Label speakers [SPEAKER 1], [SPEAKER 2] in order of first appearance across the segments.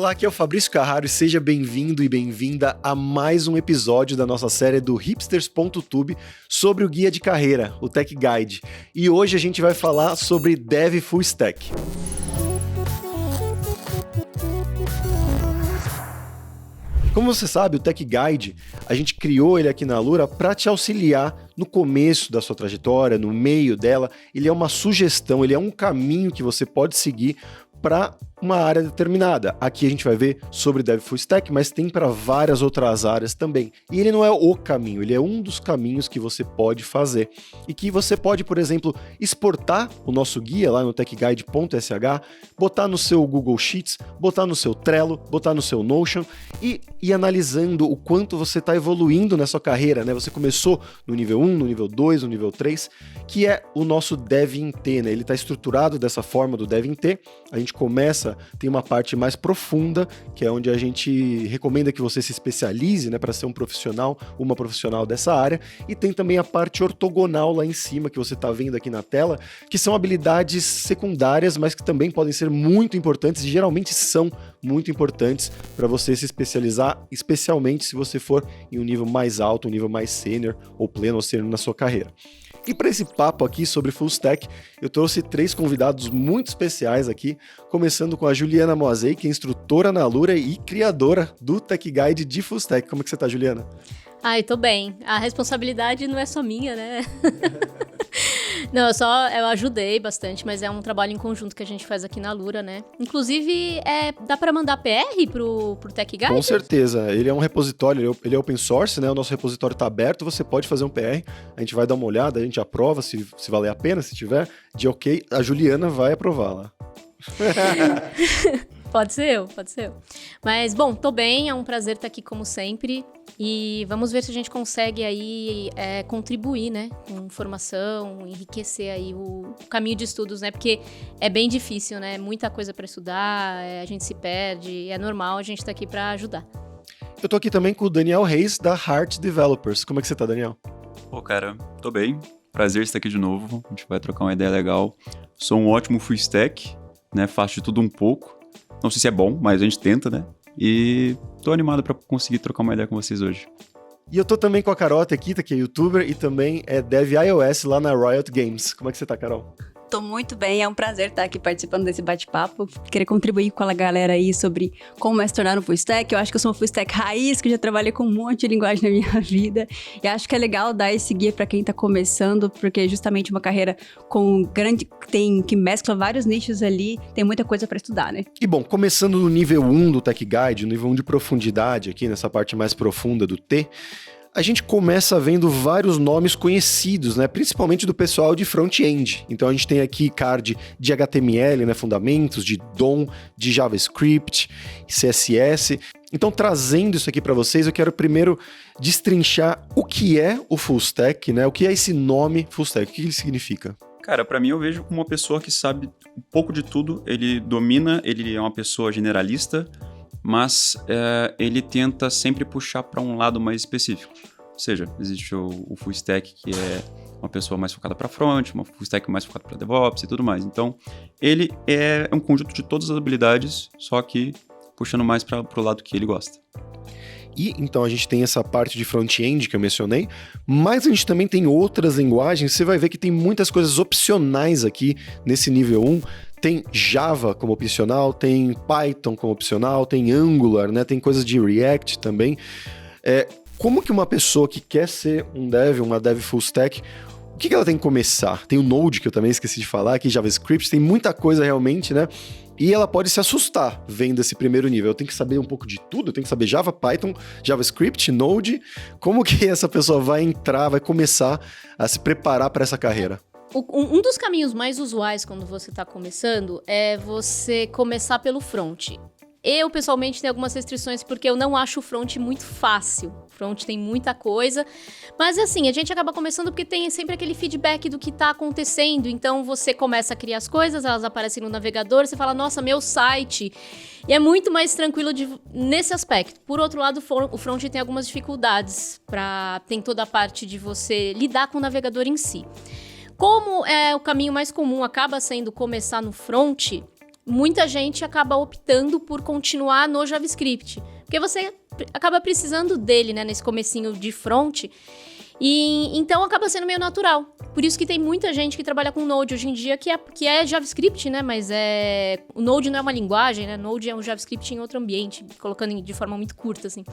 [SPEAKER 1] Olá, aqui é o Fabrício Carraro e seja bem-vindo e bem-vinda a mais um episódio da nossa série do hipsters.tube sobre o guia de carreira, o Tech Guide. E hoje a gente vai falar sobre Dev Full Stack. Como você sabe, o Tech Guide, a gente criou ele aqui na Alura para te auxiliar no começo da sua trajetória, no meio dela. Ele é uma sugestão, ele é um caminho que você pode seguir para uma área determinada. Aqui a gente vai ver sobre Dev Full Stack, mas tem para várias outras áreas também. E ele não é o caminho, ele é um dos caminhos que você pode fazer. E que você pode, por exemplo, exportar o nosso guia lá no techguide.sh, botar no seu Google Sheets, botar no seu Trello, botar no seu Notion e ir analisando o quanto você está evoluindo na sua carreira, né? Você começou no nível 1, no nível 2, no nível 3, que é o nosso Dev in T, né? Ele está estruturado dessa forma do Dev in T. A gente começa, tem uma parte mais profunda, que é onde a gente recomenda que você se especialize, né, para ser um profissional, uma profissional dessa área, e tem também a parte ortogonal lá em cima, que você está vendo aqui na tela, que são habilidades secundárias, mas que também podem ser muito importantes, e geralmente são muito importantes para você se especializar, especialmente se você for em um nível mais alto, um nível mais sênior, ou pleno ou sênior na sua carreira. E para esse papo aqui sobre Full Stack, eu trouxe 3 convidados muito especiais aqui, começando com a Juliana Moazei, que é instrutora na Alura e criadora do Tech Guide de Full Stack. Como é que você tá, Juliana?
[SPEAKER 2] Ai, tô bem. A responsabilidade não é só minha, né? Não, eu ajudei bastante, mas é um trabalho em conjunto que a gente faz aqui na Alura, né? Inclusive, dá pra mandar PR pro Tech Guide?
[SPEAKER 1] Com certeza. Ele é um repositório, ele é open source, né? O nosso repositório tá aberto, você pode fazer um PR, a gente vai dar uma olhada, a gente aprova se valer a pena, se tiver de ok, a Juliana vai aprovar lá.
[SPEAKER 2] Pode ser eu. Mas, bom, tô bem, é um prazer estar aqui como sempre. E vamos ver se a gente consegue aí contribuir, né? Com formação, enriquecer aí o caminho de estudos, né? Porque é bem difícil, né? Muita coisa para estudar, a gente se perde, é normal, a gente tá aqui para ajudar.
[SPEAKER 1] Eu tô aqui também com o Daniel Reis, da Heart Developers. Como é que você tá, Daniel?
[SPEAKER 3] Pô, cara, tô bem. Prazer estar aqui de novo. A gente vai trocar uma ideia legal. Sou um ótimo full stack, né? Faço de tudo um pouco. Não sei se é bom, mas a gente tenta, né? E tô animado pra conseguir trocar uma ideia com vocês hoje.
[SPEAKER 1] E eu tô também com a Carol Tequita, que é youtuber e também é dev iOS lá na Riot Games. Como é que você tá, Carol?
[SPEAKER 4] Tô muito bem, é um prazer estar aqui participando desse bate-papo. Querer contribuir com a galera aí sobre como é se tornar um full stack. Eu acho que eu sou um full stack raiz, que já trabalhei com um monte de linguagem na minha vida. E acho que é legal dar esse guia para quem tá começando, porque é justamente uma carreira que mescla vários nichos ali, tem muita coisa para estudar, né?
[SPEAKER 1] E bom, começando no nível 1 do Tech Guide, no nível 1 de profundidade aqui, nessa parte mais profunda do T, a gente começa vendo vários nomes conhecidos, né? Principalmente do pessoal de front-end. Então a gente tem aqui card de HTML, né? Fundamentos, de DOM, de JavaScript, CSS. Então, trazendo isso aqui para vocês, eu quero primeiro destrinchar o que é o Full Stack, né? O que é esse nome Full Stack? O que ele significa?
[SPEAKER 3] Cara, pra mim eu vejo como uma pessoa que sabe um pouco de tudo. Ele domina, ele é uma pessoa generalista, mas ele tenta sempre puxar para um lado mais específico. Ou seja, existe o full stack, que é uma pessoa mais focada para front, uma full stack mais focada para DevOps e tudo mais. Então, ele é um conjunto de todas as habilidades, só que puxando mais para o lado que ele gosta.
[SPEAKER 1] E então a gente tem essa parte de front-end que eu mencionei, mas a gente também tem outras linguagens. Você vai ver que tem muitas coisas opcionais aqui nesse nível 1. Tem Java como opcional, tem Python como opcional, tem Angular, né? Tem coisas de React também. Como que uma pessoa que quer ser uma dev full stack, o que ela tem que começar? Tem o Node, que eu também esqueci de falar, aqui JavaScript, tem muita coisa realmente, né? E ela pode se assustar vendo esse primeiro nível. Eu tenho que saber um pouco de tudo, eu tenho que saber Java, Python, JavaScript, Node. Como que essa pessoa vai começar a se preparar para essa carreira?
[SPEAKER 2] Um dos caminhos mais usuais quando você está começando é você começar pelo front. Eu, pessoalmente, tenho algumas restrições porque eu não acho o front muito fácil. O front tem muita coisa. Mas, assim, a gente acaba começando porque tem sempre aquele feedback do que está acontecendo. Então, você começa a criar as coisas, elas aparecem no navegador, você fala, nossa, meu site. E é muito mais tranquilo nesse aspecto. Por outro lado, o front tem algumas dificuldades. Tem toda a parte de você lidar com o navegador em si. Como o caminho mais comum acaba sendo começar no front, muita gente acaba optando por continuar no JavaScript. Porque você acaba precisando dele, né, nesse comecinho de front. E então acaba sendo meio natural. Por isso que tem muita gente que trabalha com Node hoje em dia, que é JavaScript, né? Mas o Node não é uma linguagem, né? Node é um JavaScript em outro ambiente, colocando de forma muito curta, assim.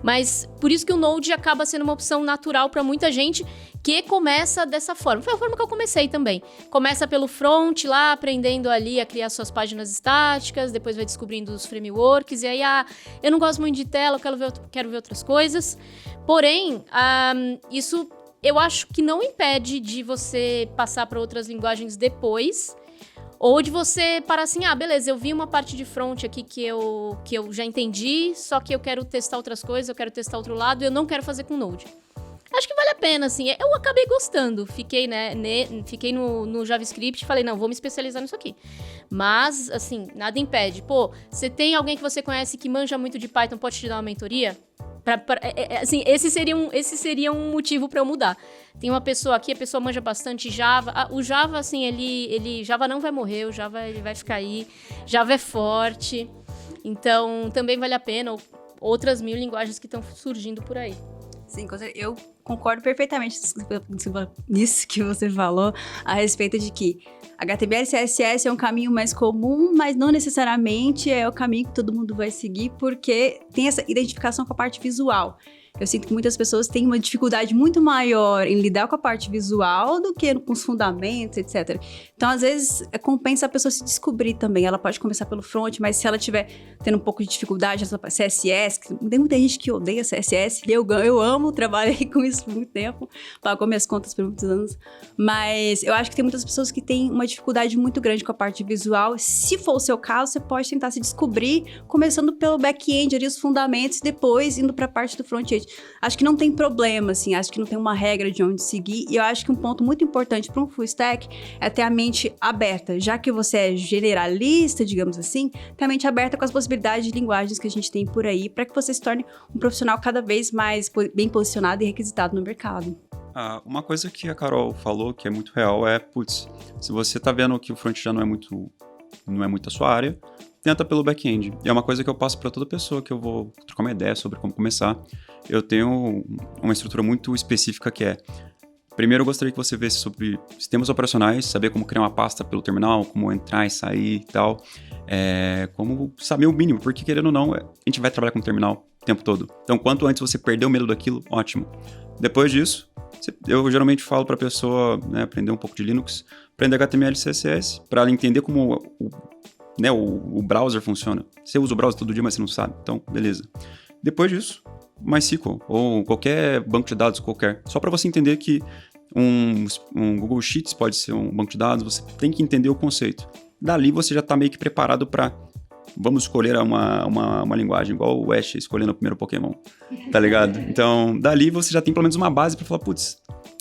[SPEAKER 2] Mas por isso que o Node acaba sendo uma opção natural para muita gente que começa dessa forma. Foi a forma que eu comecei também. Começa pelo front lá, aprendendo ali a criar suas páginas estáticas, depois vai descobrindo os frameworks, e aí, eu não gosto muito de tela, eu quero ver outras coisas. Porém, isso eu acho que não impede de você passar para outras linguagens depois, ou de você parar assim, beleza, eu vi uma parte de front aqui que eu já entendi, só que eu quero testar outras coisas, eu quero testar outro lado, e eu não quero fazer com Node. Acho que vale a pena, assim, eu acabei gostando, fiquei no JavaScript e falei, não, vou me especializar nisso aqui. Mas, assim, nada impede. Pô, você tem alguém que você conhece que manja muito de Python, pode te dar uma mentoria? Assim, esse seria um motivo para eu mudar. Tem uma pessoa aqui, a pessoa manja bastante Java. O Java, assim, Java não vai morrer, o Java ele vai ficar aí. Java é forte, então também vale a pena. Outras 1000 linguagens que estão surgindo por aí.
[SPEAKER 4] Sim, eu concordo perfeitamente nisso que você falou, a respeito de que HTML e CSS é um caminho mais comum, mas não necessariamente é o caminho que todo mundo vai seguir, porque tem essa identificação com a parte visual. Eu sinto que muitas pessoas têm uma dificuldade muito maior em lidar com a parte visual do que com os fundamentos, etc. Então, às vezes, compensa a pessoa se descobrir também. Ela pode começar pelo front, mas se ela tiver tendo um pouco de dificuldade, CSS, tem muita gente que odeia CSS, eu amo, trabalhei com isso por muito tempo, pagou minhas contas por muitos anos, mas eu acho que tem muitas pessoas que têm uma dificuldade muito grande com a parte visual. Se for o seu caso, você pode tentar se descobrir, começando pelo back-end, ali, os fundamentos, e depois indo para a parte do front-end. Acho que não tem problema, assim, acho que não tem uma regra de onde seguir, e eu acho que um ponto muito importante para um full stack é ter a mente aberta, já que você é generalista, digamos assim, ter a mente aberta com as possibilidades de linguagens que a gente tem por aí, para que você se torne um profissional cada vez mais bem posicionado e requisitado no mercado.
[SPEAKER 3] Uma coisa que a Carol falou que é muito real é, se você tá vendo que o front já não é muito a sua área, tenta pelo back-end. E é uma coisa que eu passo para toda pessoa que eu vou trocar uma ideia sobre como começar. Eu tenho uma estrutura muito específica que é: primeiro eu gostaria que você visse sobre sistemas operacionais, saber como criar uma pasta pelo terminal, como entrar e sair e tal. Como saber o mínimo, porque querendo ou não, a gente vai trabalhar com terminal o tempo todo. Então, quanto antes você perder o medo daquilo, ótimo. Depois disso, eu geralmente falo para a pessoa, né, aprender um pouco de Linux, aprender HTML e CSS, para ela entender como o browser funciona. Você usa o browser todo dia, mas você não sabe. Então, beleza. Depois disso, MySQL ou qualquer banco de dados qualquer. Só para você entender que um Google Sheets pode ser um banco de dados, você tem que entender o conceito. Dali você já está meio que preparado para, vamos escolher uma linguagem, igual o Ash escolhendo o primeiro Pokémon, tá ligado? Então, dali você já tem pelo menos uma base para falar,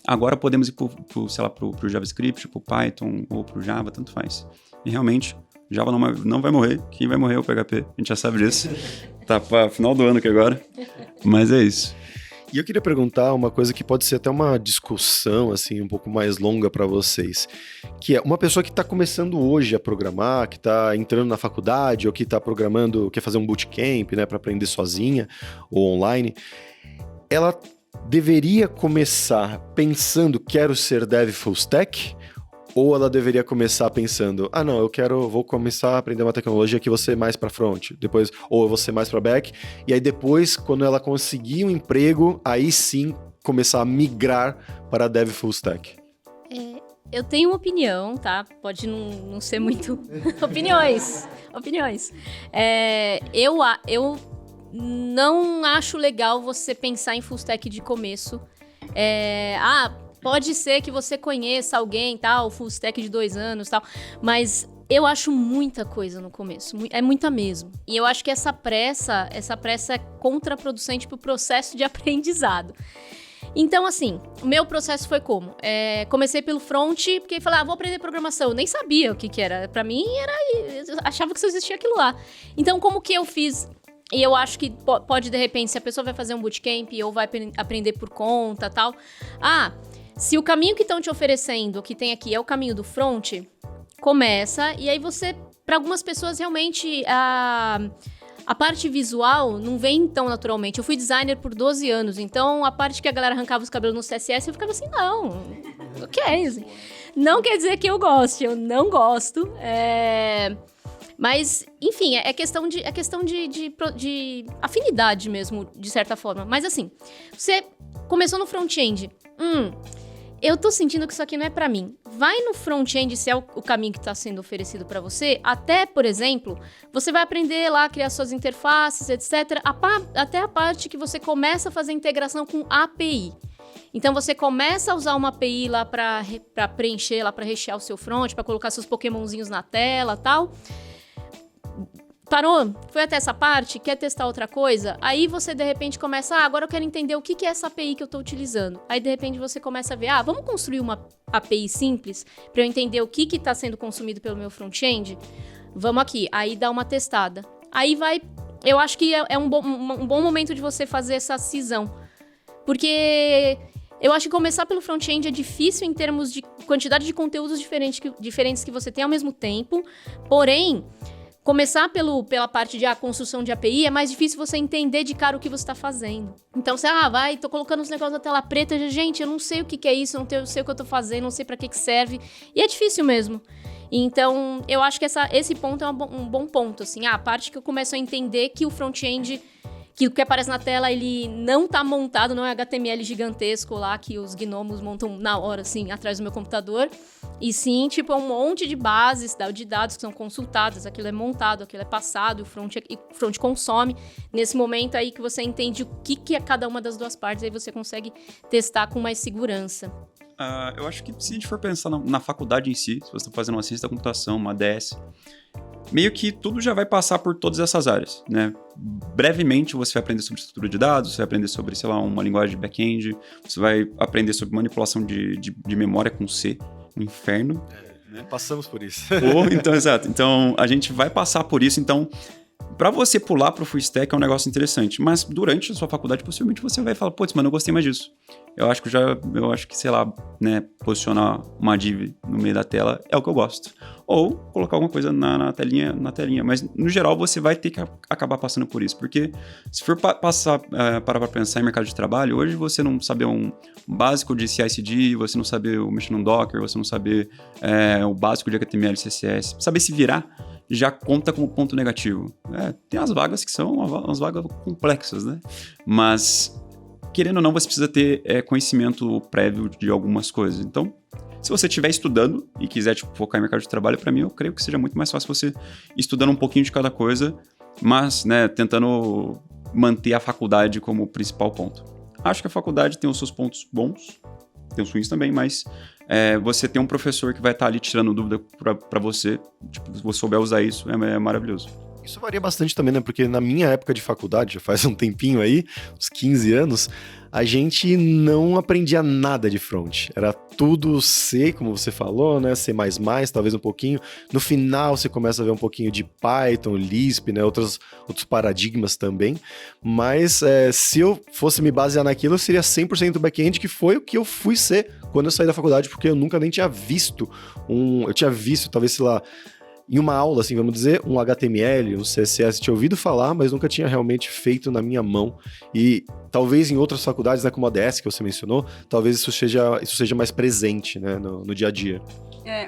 [SPEAKER 3] agora podemos ir pro JavaScript, pro Python ou pro Java, tanto faz. E realmente, Java não vai morrer, quem vai morrer é o PHP, a gente já sabe disso. Tá para final do ano aqui agora, mas é isso.
[SPEAKER 1] E eu queria perguntar uma coisa que pode ser até uma discussão assim um pouco mais longa para vocês, que é uma pessoa que está começando hoje a programar, que está entrando na faculdade ou que está programando, quer fazer um bootcamp, né, para aprender sozinha ou online, ela deveria começar pensando quero ser dev full stack? Ou ela deveria começar pensando, vou começar a aprender uma tecnologia que vou ser mais para front, depois, ou eu vou ser mais para back, e aí depois, quando ela conseguir um emprego, aí sim começar a migrar para dev full stack?
[SPEAKER 2] Eu tenho uma opinião, tá? Pode não ser muito... Opiniões. Eu não acho legal você pensar em full stack de começo. Pode ser que você conheça alguém, tal, full stack de 2 anos, tal, mas eu acho muita coisa no começo, é muita mesmo. E eu acho que essa pressa é contraproducente pro processo de aprendizado. Então, assim, o meu processo foi como? Comecei pelo front, porque falei, vou aprender programação. Eu nem sabia o que era. Pra mim, eu achava que só existia aquilo lá. Então, como que eu fiz? E eu acho que pode, de repente, se a pessoa vai fazer um bootcamp ou vai aprender por conta, tal. Se o caminho que estão te oferecendo, o que tem aqui, é o caminho do front, começa e aí você para algumas pessoas, realmente, a parte visual não vem tão naturalmente. Eu fui designer por 12 anos, então a parte que a galera arrancava os cabelos no CSS, eu ficava assim, não, o que é isso? Não quer dizer que eu goste, eu não gosto. Mas, enfim, é questão de afinidade mesmo, de certa forma. Mas assim, você começou no front-end. Eu tô sentindo que isso aqui não é pra mim. Vai no front-end, se é o caminho que tá sendo oferecido pra você. Até, por exemplo, você vai aprender lá a criar suas interfaces, etc. Até a parte que você começa a fazer integração com API. Então, você começa a usar uma API lá pra preencher, lá pra rechear o seu front, pra colocar seus pokémonzinhos na tela e tal. Parou? Foi até essa parte? Quer testar outra coisa? Aí você, de repente, começa... agora eu quero entender o que é essa API que eu tô utilizando. Aí, de repente, você começa a ver... vamos construir uma API simples para eu entender o que tá sendo consumido pelo meu front-end? Vamos aqui. Aí, dá uma testada. Aí vai... eu acho que é um bom momento de você fazer essa cisão. Porque... eu acho que começar pelo front-end é difícil em termos de quantidade de conteúdos diferentes que você tem ao mesmo tempo. Porém... começar pela parte de construção de API é mais difícil você entender de cara o que você está fazendo. Então você, tô colocando os negócios na tela preta, gente, eu não sei o que é isso, eu não sei o que eu tô fazendo, não sei para que serve. E é difícil mesmo. Então, eu acho que esse ponto é um bom ponto, assim. A parte que eu começo a entender que o front-end, que o que aparece na tela, ele não tá montado, não é HTML gigantesco lá que os gnomos montam na hora, assim, atrás do meu computador. E sim, tipo, é um monte de bases de dados que são consultadas, aquilo é montado, aquilo é passado, o front consome. Nesse momento aí que você entende o que é cada uma das duas partes, aí você consegue testar com mais segurança.
[SPEAKER 3] Eu acho que se a gente for pensar na faculdade em si, se você está fazendo uma ciência da computação, uma ADS, meio que tudo já vai passar por todas essas áreas, né? Brevemente você vai aprender sobre estrutura de dados, você vai aprender sobre, sei lá, uma linguagem de back-end, você vai aprender sobre manipulação de memória com C, um inferno.
[SPEAKER 1] Passamos por isso.
[SPEAKER 3] Então, exato. Então, a gente vai passar por isso. Então, para você pular pro full stack é um negócio interessante, mas durante a sua faculdade, possivelmente você vai falar, putz, mano, eu gostei mais disso. Eu acho que, sei lá, né, posicionar uma div no meio da tela é o que eu gosto. Ou colocar alguma coisa na telinha, mas no geral você vai ter que acabar passando por isso, porque se for parar para pensar em mercado de trabalho, hoje você não saber um básico de CI/CD, você não saber mexer no Docker, você não saber o básico de HTML e CSS, saber se virar, já conta como ponto negativo. Tem as vagas que são umas vagas complexas, né? Mas, querendo ou não, você precisa ter conhecimento prévio de algumas coisas. Então, se você estiver estudando e quiser focar em mercado de trabalho, para mim, eu creio que seja muito mais fácil você estudando um pouquinho de cada coisa, mas, né, tentando manter a faculdade como principal ponto. Acho que a faculdade tem os seus pontos bons, tem os ruins também, mas você tem um professor que vai estar ali tirando dúvida para você, se você souber usar isso, é maravilhoso.
[SPEAKER 1] Isso varia bastante também, né? Porque na minha época de faculdade, já faz um tempinho aí, uns 15 anos, a gente não aprendia nada de front. Era tudo C, como você falou, né? C++, talvez um pouquinho. No final você começa a ver um pouquinho de Python, Lisp, né? Outros paradigmas também. Mas se eu fosse me basear naquilo, eu seria 100% back-end, que foi o que eu fui ser quando eu saí da faculdade, porque eu nunca nem tinha visto eu tinha visto, talvez, sei lá, em uma aula, assim, vamos dizer, um HTML, um CSS, tinha ouvido falar, mas nunca tinha realmente feito na minha mão. E talvez em outras faculdades, né, como a ADS, que você mencionou, talvez isso seja mais presente, né, no dia a dia.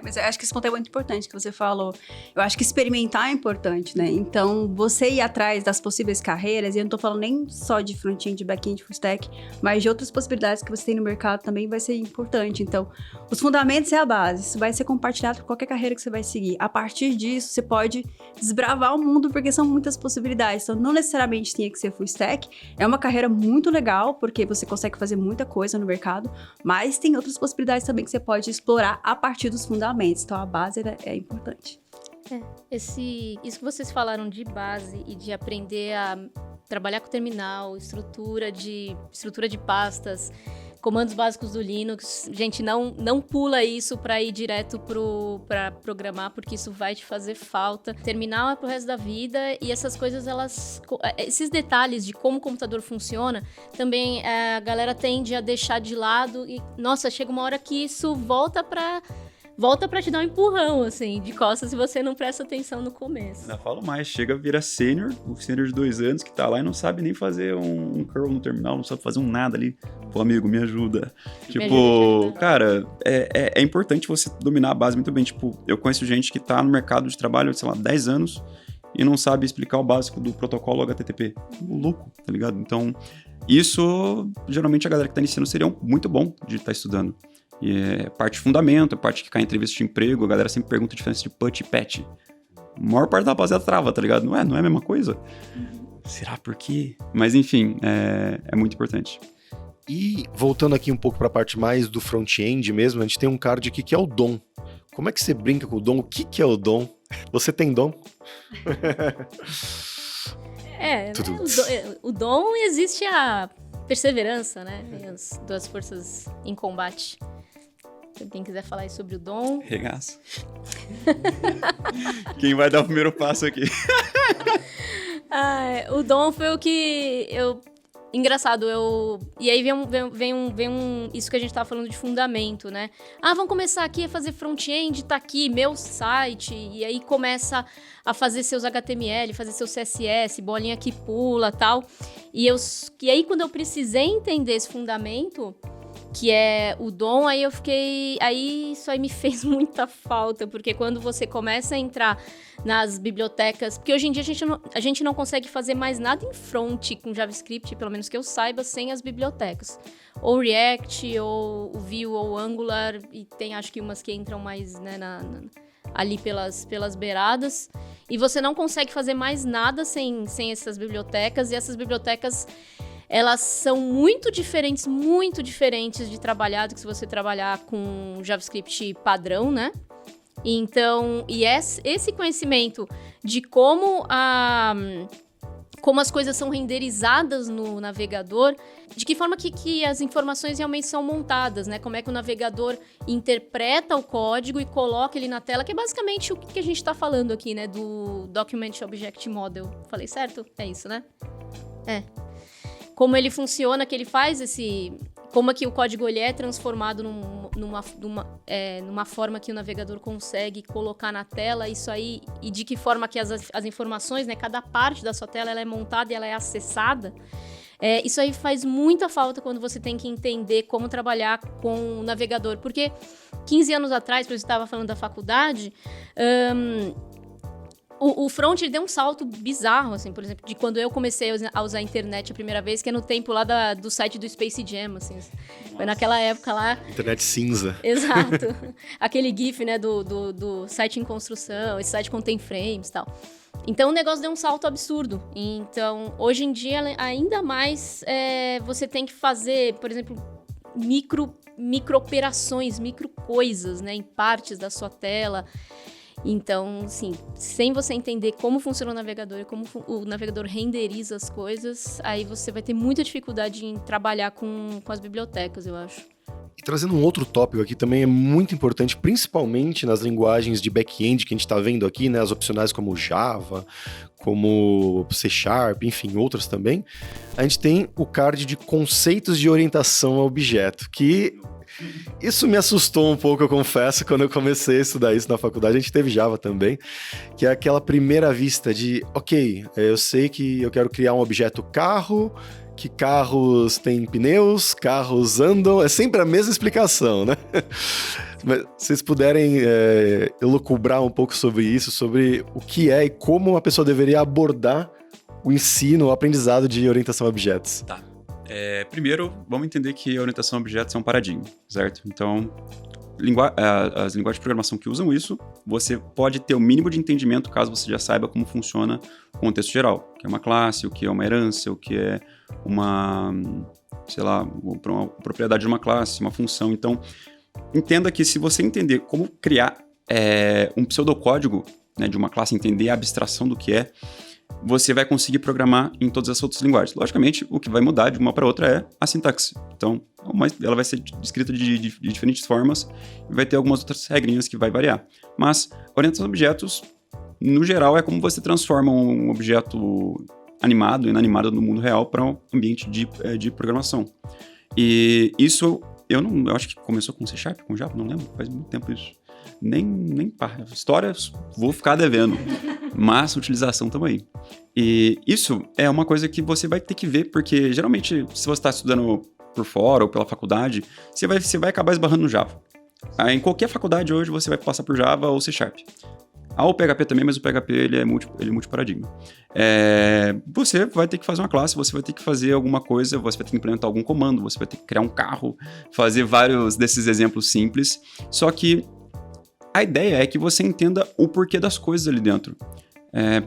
[SPEAKER 4] Mas eu acho que esse ponto é muito importante que você falou. Eu acho que experimentar é importante, né? Então, você ir atrás das possíveis carreiras, e eu não tô falando nem só de front-end, de back-end, full stack, mas de outras possibilidades que você tem no mercado também vai ser importante. Então, os fundamentos é a base. Isso vai ser compartilhado com qualquer carreira que você vai seguir. A partir disso, você pode desbravar o mundo, porque são muitas possibilidades. Então, não necessariamente tinha que ser full stack. É uma carreira muito legal, porque você consegue fazer muita coisa no mercado, mas tem outras possibilidades também que você pode explorar a partir dos fundamentos. Então, a base é importante.
[SPEAKER 2] Isso que vocês falaram de base e de aprender a trabalhar com terminal, estrutura de pastas, comandos básicos do Linux, gente, não pula isso para ir direto para programar, porque isso vai te fazer falta. Terminal é pro resto da vida, e essas coisas, esses detalhes de como o computador funciona, também a galera tende a deixar de lado, e, nossa, chega uma hora que isso volta para volta pra te dar um empurrão, assim, de costas se você não presta atenção no começo.
[SPEAKER 3] Ainda falo mais, chega a virar sênior, o sênior de 2 anos que tá lá e não sabe nem fazer um curl no terminal, não sabe fazer um nada ali. Pô, amigo, me ajuda. Tipo, cara, é importante você dominar a base muito bem. Tipo, eu conheço gente que tá no mercado de trabalho, sei lá, 10 anos e não sabe explicar o básico do protocolo HTTP. Louco, tá ligado? Então, isso, geralmente, a galera que tá iniciando seria muito bom de estar estudando. E é parte de fundamento, é parte que cai em entrevista de emprego, a galera sempre pergunta a diferença de put e patch. A maior parte da rapaziada trava, tá ligado? Não é a mesma coisa? Será por quê? Mas, enfim, é muito importante.
[SPEAKER 1] E voltando aqui um pouco para a parte mais do front-end mesmo, a gente tem um card aqui que é o DOM. Como é que você brinca com o DOM? O que é o DOM? Você tem DOM?
[SPEAKER 2] O dom existe a perseverança, né? E as 2 forças em combate. Quem quiser falar aí sobre o dom...
[SPEAKER 3] Regaço. Quem vai dar o primeiro passo aqui?
[SPEAKER 2] O dom foi o que eu... Engraçado, E aí vem isso que a gente tava falando de fundamento, né? Vamos começar aqui a fazer front-end, tá aqui, meu site, e aí começa a fazer seus HTML, fazer seu CSS, bolinha que pula, tal. E aí, quando eu precisei entender esse fundamento, que é o DOM, aí isso aí me fez muita falta, porque quando você começa a entrar nas bibliotecas, porque hoje em dia a gente não consegue fazer mais nada em front com JavaScript, pelo menos que eu saiba, sem as bibliotecas. Ou React, ou o Vue, ou Angular, e tem acho que umas que entram mais, né, ali pelas beiradas, e você não consegue fazer mais nada sem essas bibliotecas, e essas bibliotecas... Elas são muito diferentes de trabalhar do que se você trabalhar com JavaScript padrão, né? Então, esse conhecimento de como as coisas são renderizadas no navegador, de que forma que as informações realmente são montadas, né? Como é que o navegador interpreta o código e coloca ele na tela, que é basicamente o que a gente está falando aqui, né? Do Document Object Model. Falei certo? É isso, né? Como ele funciona, que ele faz como é que o código ele é transformado numa forma que o navegador consegue colocar na tela, isso aí, e de que forma que as informações, né, cada parte da sua tela ela é montada e ela é acessada. Isso aí faz muita falta quando você tem que entender como trabalhar com o navegador, porque 15 anos atrás, por exemplo, eu estava falando da faculdade, o front ele deu um salto bizarro, assim, por exemplo, de quando eu comecei a usar a internet a primeira vez, que é no tempo lá do site do Space Jam, assim. Foi naquela época lá.
[SPEAKER 1] Internet cinza.
[SPEAKER 2] Exato. Aquele GIF, né, do site em construção, esse site contém frames e tal. Então o negócio deu um salto absurdo. Então, hoje em dia, ainda mais, você tem que fazer, por exemplo, micro operações, micro coisas, né, em partes da sua tela. Então, assim, sem você entender como funciona o navegador e como o navegador renderiza as coisas, aí você vai ter muita dificuldade em trabalhar com as bibliotecas, eu acho.
[SPEAKER 1] E trazendo um outro tópico aqui também é muito importante, principalmente nas linguagens de back-end que a gente está vendo aqui, né, as opcionais como Java, como C#, enfim, outras também. A gente tem o card de conceitos de orientação a objeto, que... Isso me assustou um pouco, eu confesso, quando eu comecei a estudar isso na faculdade. A gente teve Java também, que é aquela primeira vista de, ok, eu sei que eu quero criar um objeto carro, que carros têm pneus, carros andam, é sempre a mesma explicação, né? Mas se vocês puderem elucubrar um pouco sobre isso, sobre o que é e como uma pessoa deveria abordar o ensino, o aprendizado de orientação a objetos.
[SPEAKER 3] Tá. Primeiro, vamos entender que a orientação a objetos é um paradigma, certo? Então, as linguagens de programação que usam isso, você pode ter o mínimo de entendimento caso você já saiba como funciona o contexto geral, o que é uma classe, o que é uma herança, o que é uma propriedade de uma classe, uma função. Então, entenda que se você entender como criar um pseudocódigo, né, de uma classe, entender a abstração do que é, você vai conseguir programar em todas as outras linguagens. Logicamente, o que vai mudar de uma para outra é a sintaxe. Então, ela vai ser escrita de diferentes formas e vai ter algumas outras regrinhas que vai variar. Mas, orientação a objetos, no geral, é como você transforma um objeto animado e inanimado no mundo real para um ambiente de programação. E isso, eu acho que começou com C#, com Java, não lembro, faz muito tempo isso. Nem pá. História, vou ficar devendo. Mas utilização também. E isso é uma coisa que você vai ter que ver, porque geralmente, se você está estudando por fora ou pela faculdade, você vai acabar esbarrando no Java. Em qualquer faculdade hoje, você vai passar por Java ou C#. O PHP também, mas o PHP ele é multiparadigma. Você vai ter que fazer uma classe, você vai ter que fazer alguma coisa, você vai ter que implementar algum comando, você vai ter que criar um carro, fazer vários desses exemplos simples. Só que a ideia é que você entenda o porquê das coisas ali dentro.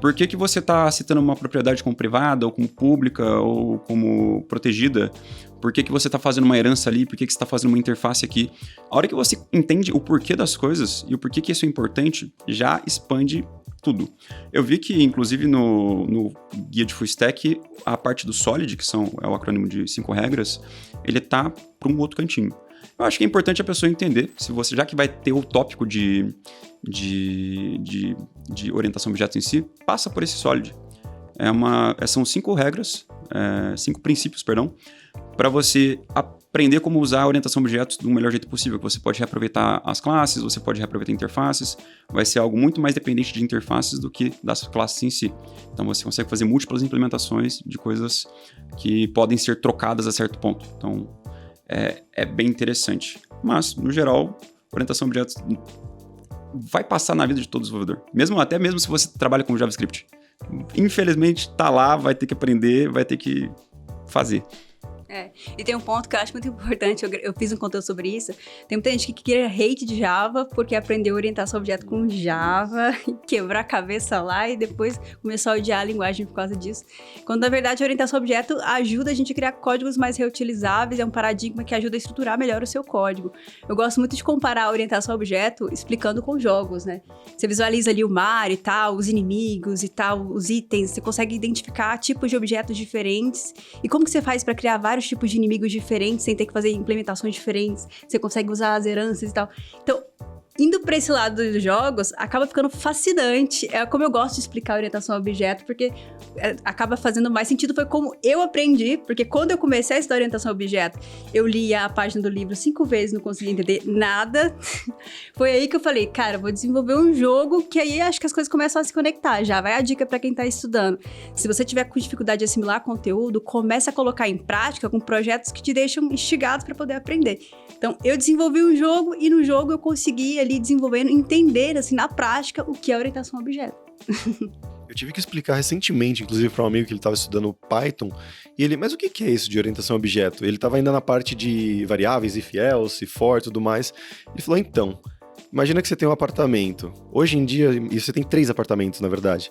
[SPEAKER 3] Por que você está citando uma propriedade como privada, ou como pública, ou como protegida? Por que você está fazendo uma herança ali? Por que você está fazendo uma interface aqui? A hora que você entende o porquê das coisas e o porquê que isso é importante, já expande tudo. Eu vi que, inclusive, no guia de Full Stack, a parte do Solid, que é o acrônimo de 5 regras, ele tá para um outro cantinho. Eu acho que é importante a pessoa entender, já que vai ter o tópico de orientação a objetos em si, passa por esse Solid. São 5 regras, 5 princípios, para você aprender como usar a orientação a objetos do melhor jeito possível. Você pode reaproveitar as classes, você pode reaproveitar interfaces, vai ser algo muito mais dependente de interfaces do que das classes em si. Então você consegue fazer múltiplas implementações de coisas que podem ser trocadas a certo ponto. Então é bem interessante. Mas, no geral, orientação a objetos vai passar na vida de todo desenvolvedor. Até mesmo se você trabalha com JavaScript. Infelizmente, tá lá, vai ter que aprender, vai ter que fazer.
[SPEAKER 4] E tem um ponto que eu acho muito importante, eu fiz um conteúdo sobre isso. Tem muita gente que cria hate de Java porque aprendeu orientação a objeto com Java e quebrar a cabeça lá e depois começou a odiar a linguagem por causa disso. Quando, na verdade, a orientação a objeto ajuda a gente a criar códigos mais reutilizáveis, é um paradigma que ajuda a estruturar melhor o seu código. Eu gosto muito de comparar a orientação a objeto explicando com jogos, né? Você visualiza ali o mar e tal, os inimigos e tal, os itens, você consegue identificar tipos de objetos diferentes. E como que você faz para criar vários tipos de inimigos diferentes, sem ter que fazer implementações diferentes, você consegue usar as heranças e tal. Então, indo para esse lado dos jogos, acaba ficando fascinante. É como eu gosto de explicar a orientação a objeto, porque acaba fazendo mais sentido. Foi como eu aprendi, porque quando eu comecei a estudar orientação a objeto, eu li a página do livro 5 vezes, não consegui entender nada. Foi aí que eu falei, cara, vou desenvolver um jogo que aí acho que as coisas começam a se conectar. Já vai a dica para quem tá estudando. Se você tiver com dificuldade de assimilar conteúdo, comece a colocar em prática com projetos que te deixam instigados para poder aprender. Então, eu desenvolvi um jogo e no jogo eu consegui ali desenvolvendo, entender assim na prática o que é orientação a objeto.
[SPEAKER 1] Eu tive que explicar recentemente, inclusive para um amigo que ele estava estudando Python, e ele, mas o que é isso de orientação a objeto? Ele estava ainda na parte de variáveis, if else, for e tudo mais. Ele falou, então, imagina que você tem um apartamento. Hoje em dia, e você tem 3 apartamentos, na verdade.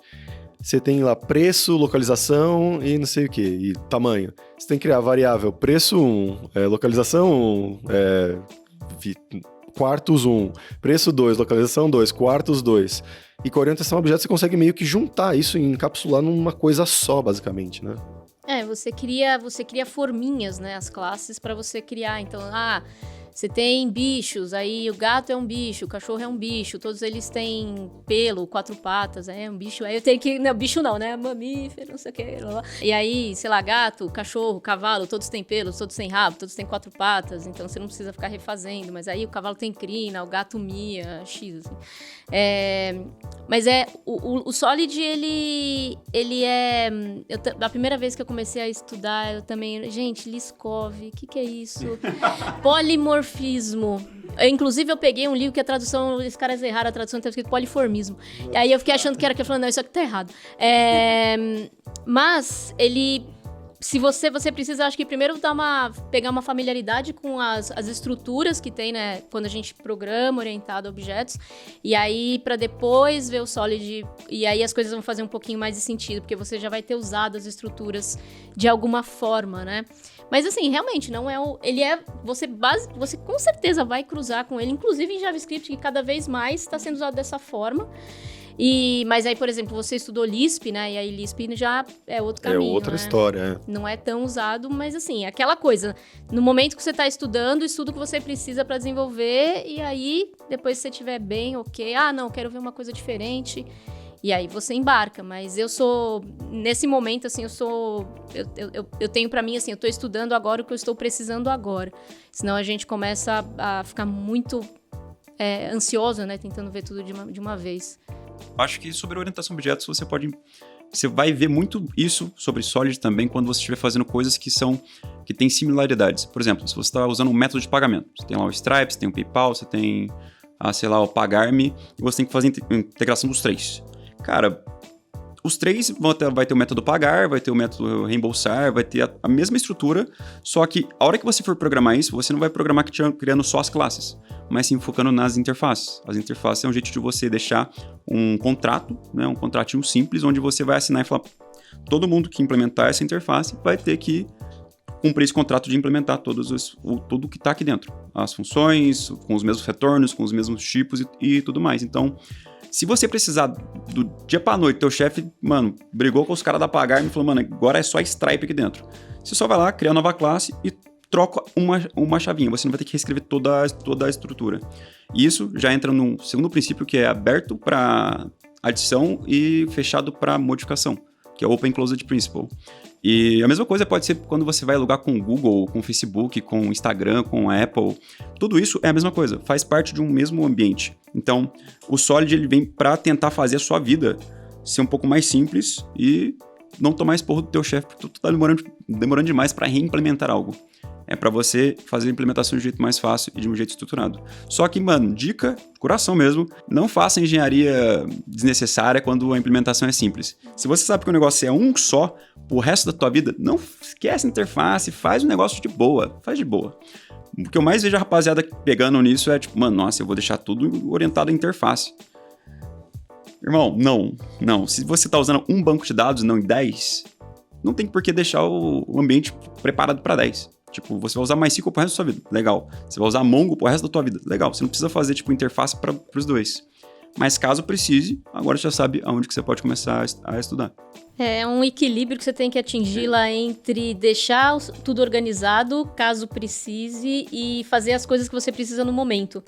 [SPEAKER 1] Você tem lá preço, localização e não sei o que, e tamanho. Você tem que criar variável preço 1, localização 1, quartos 1, preço 2, localização 2, quartos 2. E com a orientação a objeto você consegue meio que juntar isso e encapsular numa coisa só, basicamente, né?
[SPEAKER 2] Você cria forminhas, né, as classes para você criar. Então, você tem bichos, aí o gato é um bicho, o cachorro é um bicho, todos eles têm pelo, 4 patas, um bicho. Aí eu tenho que... Não, bicho não, né? Mamífero, não sei o que. E aí, sei lá, gato, cachorro, cavalo, todos têm pelos, todos têm rabo, todos têm 4 patas, então você não precisa ficar refazendo. Mas aí o cavalo tem crina, o gato mia, X, assim. Mas o Solid, ele é... A primeira vez que eu comecei a estudar, eu também... Gente, Liskov, o que é isso? Polimorfismo. Inclusive, eu peguei um livro que a tradução... Os caras erraram a tradução, estava escrito poliformismo. E aí eu fiquei achando que era que eu falei, não, isso aqui tá errado. Mas ele... Se você precisa, acho que primeiro pegar uma familiaridade com as estruturas que tem, né? Quando a gente programa orientado a objetos. E aí, para depois ver o Solid. E aí as coisas vão fazer um pouquinho mais de sentido, porque você já vai ter usado as estruturas de alguma forma, né? Mas assim, realmente, não é o... Ele é... Você com certeza vai cruzar com ele, inclusive em JavaScript, que cada vez mais está sendo usado dessa forma. Mas aí, por exemplo, você estudou Lisp, né? E aí Lisp já é outro caminho,
[SPEAKER 1] é outra
[SPEAKER 2] né?
[SPEAKER 1] história,
[SPEAKER 2] Não é tão usado, mas assim, aquela coisa. No momento que você está estudando, estuda o que você precisa para desenvolver. E aí, depois que você estiver bem, ok. Não, quero ver uma coisa diferente. E aí você embarca. Mas eu sou... Nesse momento, assim, eu tenho para mim, assim, eu tô estudando agora o que eu estou precisando agora. Senão a gente começa a ficar muito... ansiosa, né? Tentando ver tudo de uma vez.
[SPEAKER 3] Acho que sobre orientação a objetos você vai ver muito isso sobre Solid também quando você estiver fazendo coisas que têm similaridades. Por exemplo, se você está usando um método de pagamento, você tem lá o Stripe, você tem o PayPal, você tem, o Pagar.me, e você tem que fazer a integração dos três. Cara, os três vai ter o método pagar, vai ter o método reembolsar, vai ter a mesma estrutura, só que a hora que você for programar isso, você não vai programar criando só as classes, mas sim focando nas interfaces. As interfaces é um jeito de você deixar um contrato, né, um contratinho simples, onde você vai assinar e falar, todo mundo que implementar essa interface vai ter que cumprir esse contrato de implementar tudo que está aqui dentro. As funções, com os mesmos retornos, com os mesmos tipos e tudo mais. Então, se você precisar do dia pra noite, teu chefe, mano, brigou com os caras da Pagar e me falou, mano, agora é só Stripe aqui dentro. Você só vai lá, cria uma nova classe e troca uma chavinha. Você não vai ter que reescrever toda a estrutura. E isso já entra no segundo princípio, que é aberto para adição e fechado para modificação, que é o Open Closed Principle. E a mesma coisa pode ser quando você vai alugar com o Google, com o Facebook, com o Instagram, com a Apple. Tudo isso é a mesma coisa, faz parte de um mesmo ambiente. Então, o Solid ele vem para tentar fazer a sua vida ser um pouco mais simples e não tomar esporro do teu chefe porque tu tá demorando demais para reimplementar algo. É para você fazer a implementação de um jeito mais fácil e de um jeito estruturado. Só que, mano, dica, coração mesmo, não faça engenharia desnecessária quando a implementação é simples. Se você sabe que o negócio é um só, o resto da tua vida, não esquece a interface, faz o negócio de boa, faz de boa. O que eu mais vejo a rapaziada pegando nisso é tipo, mano, nossa, eu vou deixar tudo orientado à interface. Irmão, não. Se você tá usando um banco de dados, não em 10, não tem por que deixar o ambiente preparado para 10. Tipo, você vai usar MySQL pro resto da sua vida, legal. Você vai usar Mongo pro resto da tua vida, legal. Você não precisa fazer, interface para os dois. Mas caso precise, agora você já sabe aonde que você pode começar a estudar.
[SPEAKER 2] É um equilíbrio que você tem que atingir lá entre deixar tudo organizado, caso precise, e fazer as coisas que você precisa no momento.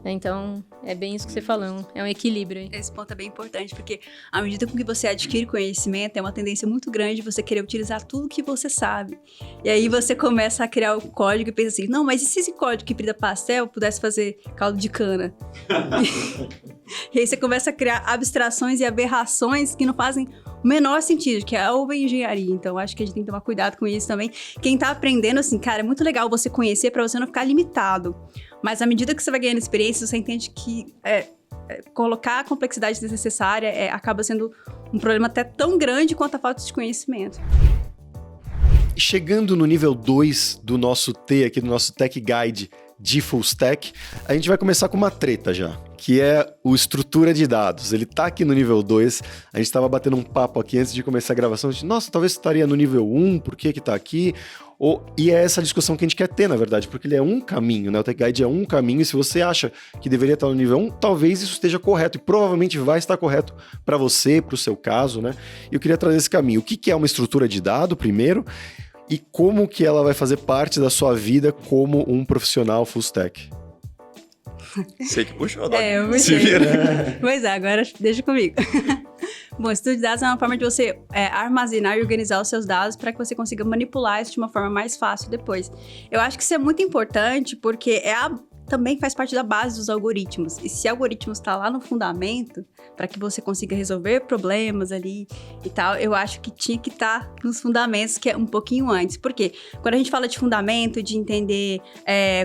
[SPEAKER 2] Então, é bem isso que você falou, é um equilíbrio aí.
[SPEAKER 4] Esse ponto é bem importante, porque à medida com que você adquire conhecimento, é uma tendência muito grande você querer utilizar tudo que você sabe. E aí você começa a criar o código e pensa assim, não, mas e se esse código que brilha pastel pudesse fazer caldo de cana? E aí você começa a criar abstrações e aberrações que não fazem o menor sentido, que é a engenharia. Então, acho que a gente tem que tomar cuidado com isso também. Quem tá aprendendo, assim, cara, é muito legal você conhecer pra você não ficar limitado. Mas à medida que você vai ganhando experiência, você entende que colocar a complexidade desnecessária acaba sendo um problema até tão grande quanto a falta de conhecimento.
[SPEAKER 1] Chegando no nível 2 do nosso T aqui, do nosso Tech Guide de Full Stack, a gente vai começar com uma treta já, que é o estrutura de dados. Ele tá aqui no nível 2, a gente tava batendo um papo aqui antes de começar a gravação, a gente, nossa, talvez estaria no nível 1, por que tá aqui? E é essa discussão que a gente quer ter, na verdade, porque ele é um caminho, né? O Tech Guide é um caminho, e se você acha que deveria estar no nível 1, talvez isso esteja correto, e provavelmente vai estar correto para você, para o seu caso, né? E eu queria trazer esse caminho. O que é uma estrutura de dado, primeiro, e como que ela vai fazer parte da sua vida como um profissional full stack?
[SPEAKER 3] Sei que puxou, Doc.
[SPEAKER 4] Eu puxei.
[SPEAKER 3] Se vira.
[SPEAKER 4] Pois é, agora deixa comigo. Bom, estudo de dados é uma forma de você armazenar e organizar os seus dados para que você consiga manipular isso de uma forma mais fácil depois. Eu acho que isso é muito importante porque também faz parte da base dos algoritmos. E se algoritmos está lá no fundamento, para que você consiga resolver problemas ali e tal, eu acho que tinha que estar nos fundamentos, que é um pouquinho antes. Por quê? Quando a gente fala de fundamento, de entender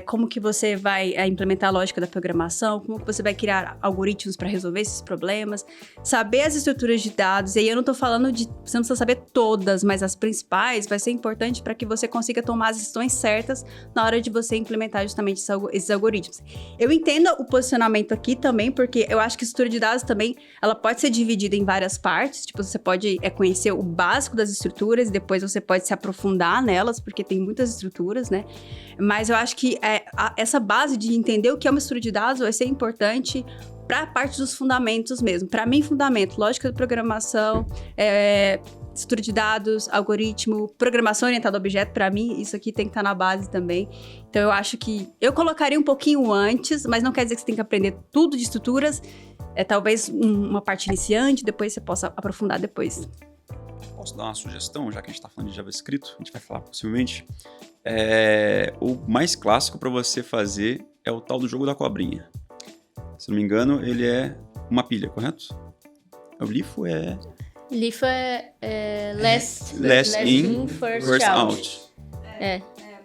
[SPEAKER 4] como que você vai implementar a lógica da programação, como que você vai criar algoritmos para resolver esses problemas, saber as estruturas de dados, e aí eu não estou falando de... Você não precisa saber todas, mas as principais vai ser importante para que você consiga tomar as decisões certas na hora de você implementar justamente esses algoritmos. Eu entendo o posicionamento aqui também, porque eu acho que a estrutura de dados também, ela pode ser dividida em várias partes, tipo, você pode conhecer o básico das estruturas e depois você pode se aprofundar nelas, porque tem muitas estruturas, né? Mas eu acho que essa base de entender o que é uma estrutura de dados vai ser importante para a parte dos fundamentos mesmo. Para mim, fundamento, lógica de programação, estrutura de dados, algoritmo, programação orientada a objeto, para mim, isso aqui tem que estar na base também. Então, eu acho que eu colocaria um pouquinho antes, mas não quer dizer que você tem que aprender tudo de estruturas. Talvez uma parte iniciante, depois você possa aprofundar depois.
[SPEAKER 3] Posso dar uma sugestão, já que a gente está falando de JavaScript, a gente vai falar possivelmente. O mais clássico para você fazer é o tal do jogo da cobrinha. Se não me engano, ele é uma pilha, correto? O LiFo é...
[SPEAKER 2] LiFo é last
[SPEAKER 3] in,
[SPEAKER 2] first out.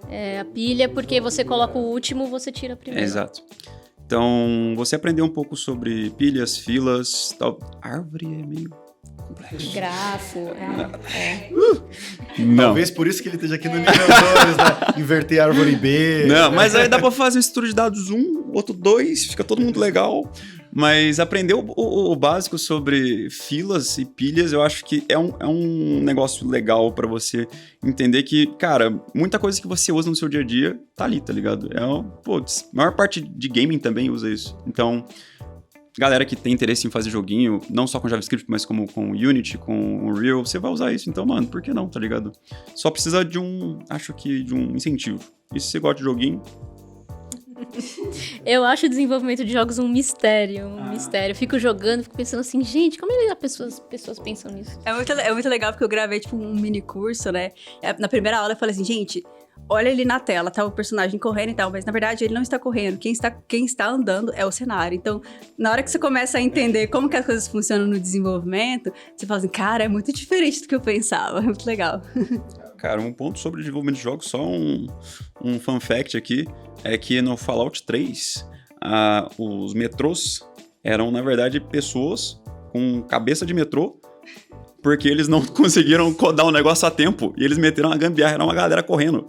[SPEAKER 2] É a pilha, porque você coloca o último, você tira primeiro.
[SPEAKER 3] Exato. Então, você aprendeu um pouco sobre pilhas, filas, tal. Árvore é meio complexo.
[SPEAKER 2] Grafo.
[SPEAKER 3] Não.
[SPEAKER 1] Talvez por isso que ele esteja aqui no nível 2, né? Inverter árvore B.
[SPEAKER 3] Não, mas aí dá pra fazer um estudo de dados 1, outro 2, fica todo mundo legal. Mas aprender o básico sobre filas e pilhas, eu acho que é um negócio legal pra você entender que, cara, muita coisa que você usa no seu dia a dia tá ali, tá ligado? A maior parte de gaming também usa isso. Então, galera que tem interesse em fazer joguinho, não só com JavaScript, mas como com Unity, com Unreal, você vai usar isso. Então, mano, por que não, tá ligado? Só precisa de um incentivo. E se você gosta de joguinho...
[SPEAKER 2] Eu acho o desenvolvimento de jogos um mistério, mistério. Eu fico jogando, fico pensando assim, gente, como as pessoas pensam nisso?
[SPEAKER 4] É muito legal porque eu gravei, tipo, um mini curso, né? Na primeira aula eu falei assim, gente, olha ali na tela, tá o personagem correndo e tal, mas na verdade ele não está correndo, quem está andando é o cenário. Então, na hora que você começa a entender como que as coisas funcionam no desenvolvimento, você fala assim, cara, é muito diferente do que eu pensava, é muito legal.
[SPEAKER 3] Cara, um ponto sobre desenvolvimento de jogos, só um fun fact aqui, é que no Fallout 3, os metrôs eram, na verdade, pessoas com cabeça de metrô, porque eles não conseguiram codar o negócio a tempo, e eles meteram uma gambiarra, era uma galera correndo.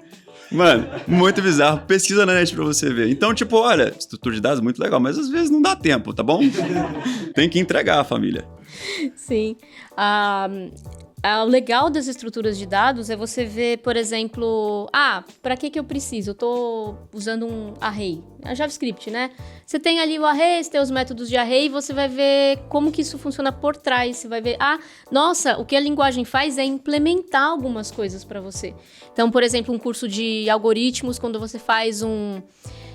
[SPEAKER 3] Mano, muito bizarro. Pesquisa na net pra você ver. Então, tipo, olha, estrutura de dados muito legal, mas às vezes não dá tempo, tá bom? Tem que entregar a família.
[SPEAKER 2] Sim. O legal das estruturas de dados é você ver, por exemplo, para que eu preciso? Eu tô usando um array, a JavaScript, né? Você tem ali o array, você tem os métodos de array, e você vai ver como que isso funciona por trás. Você vai ver, nossa, o que a linguagem faz é implementar algumas coisas para você. Então, por exemplo, um curso de algoritmos, quando você faz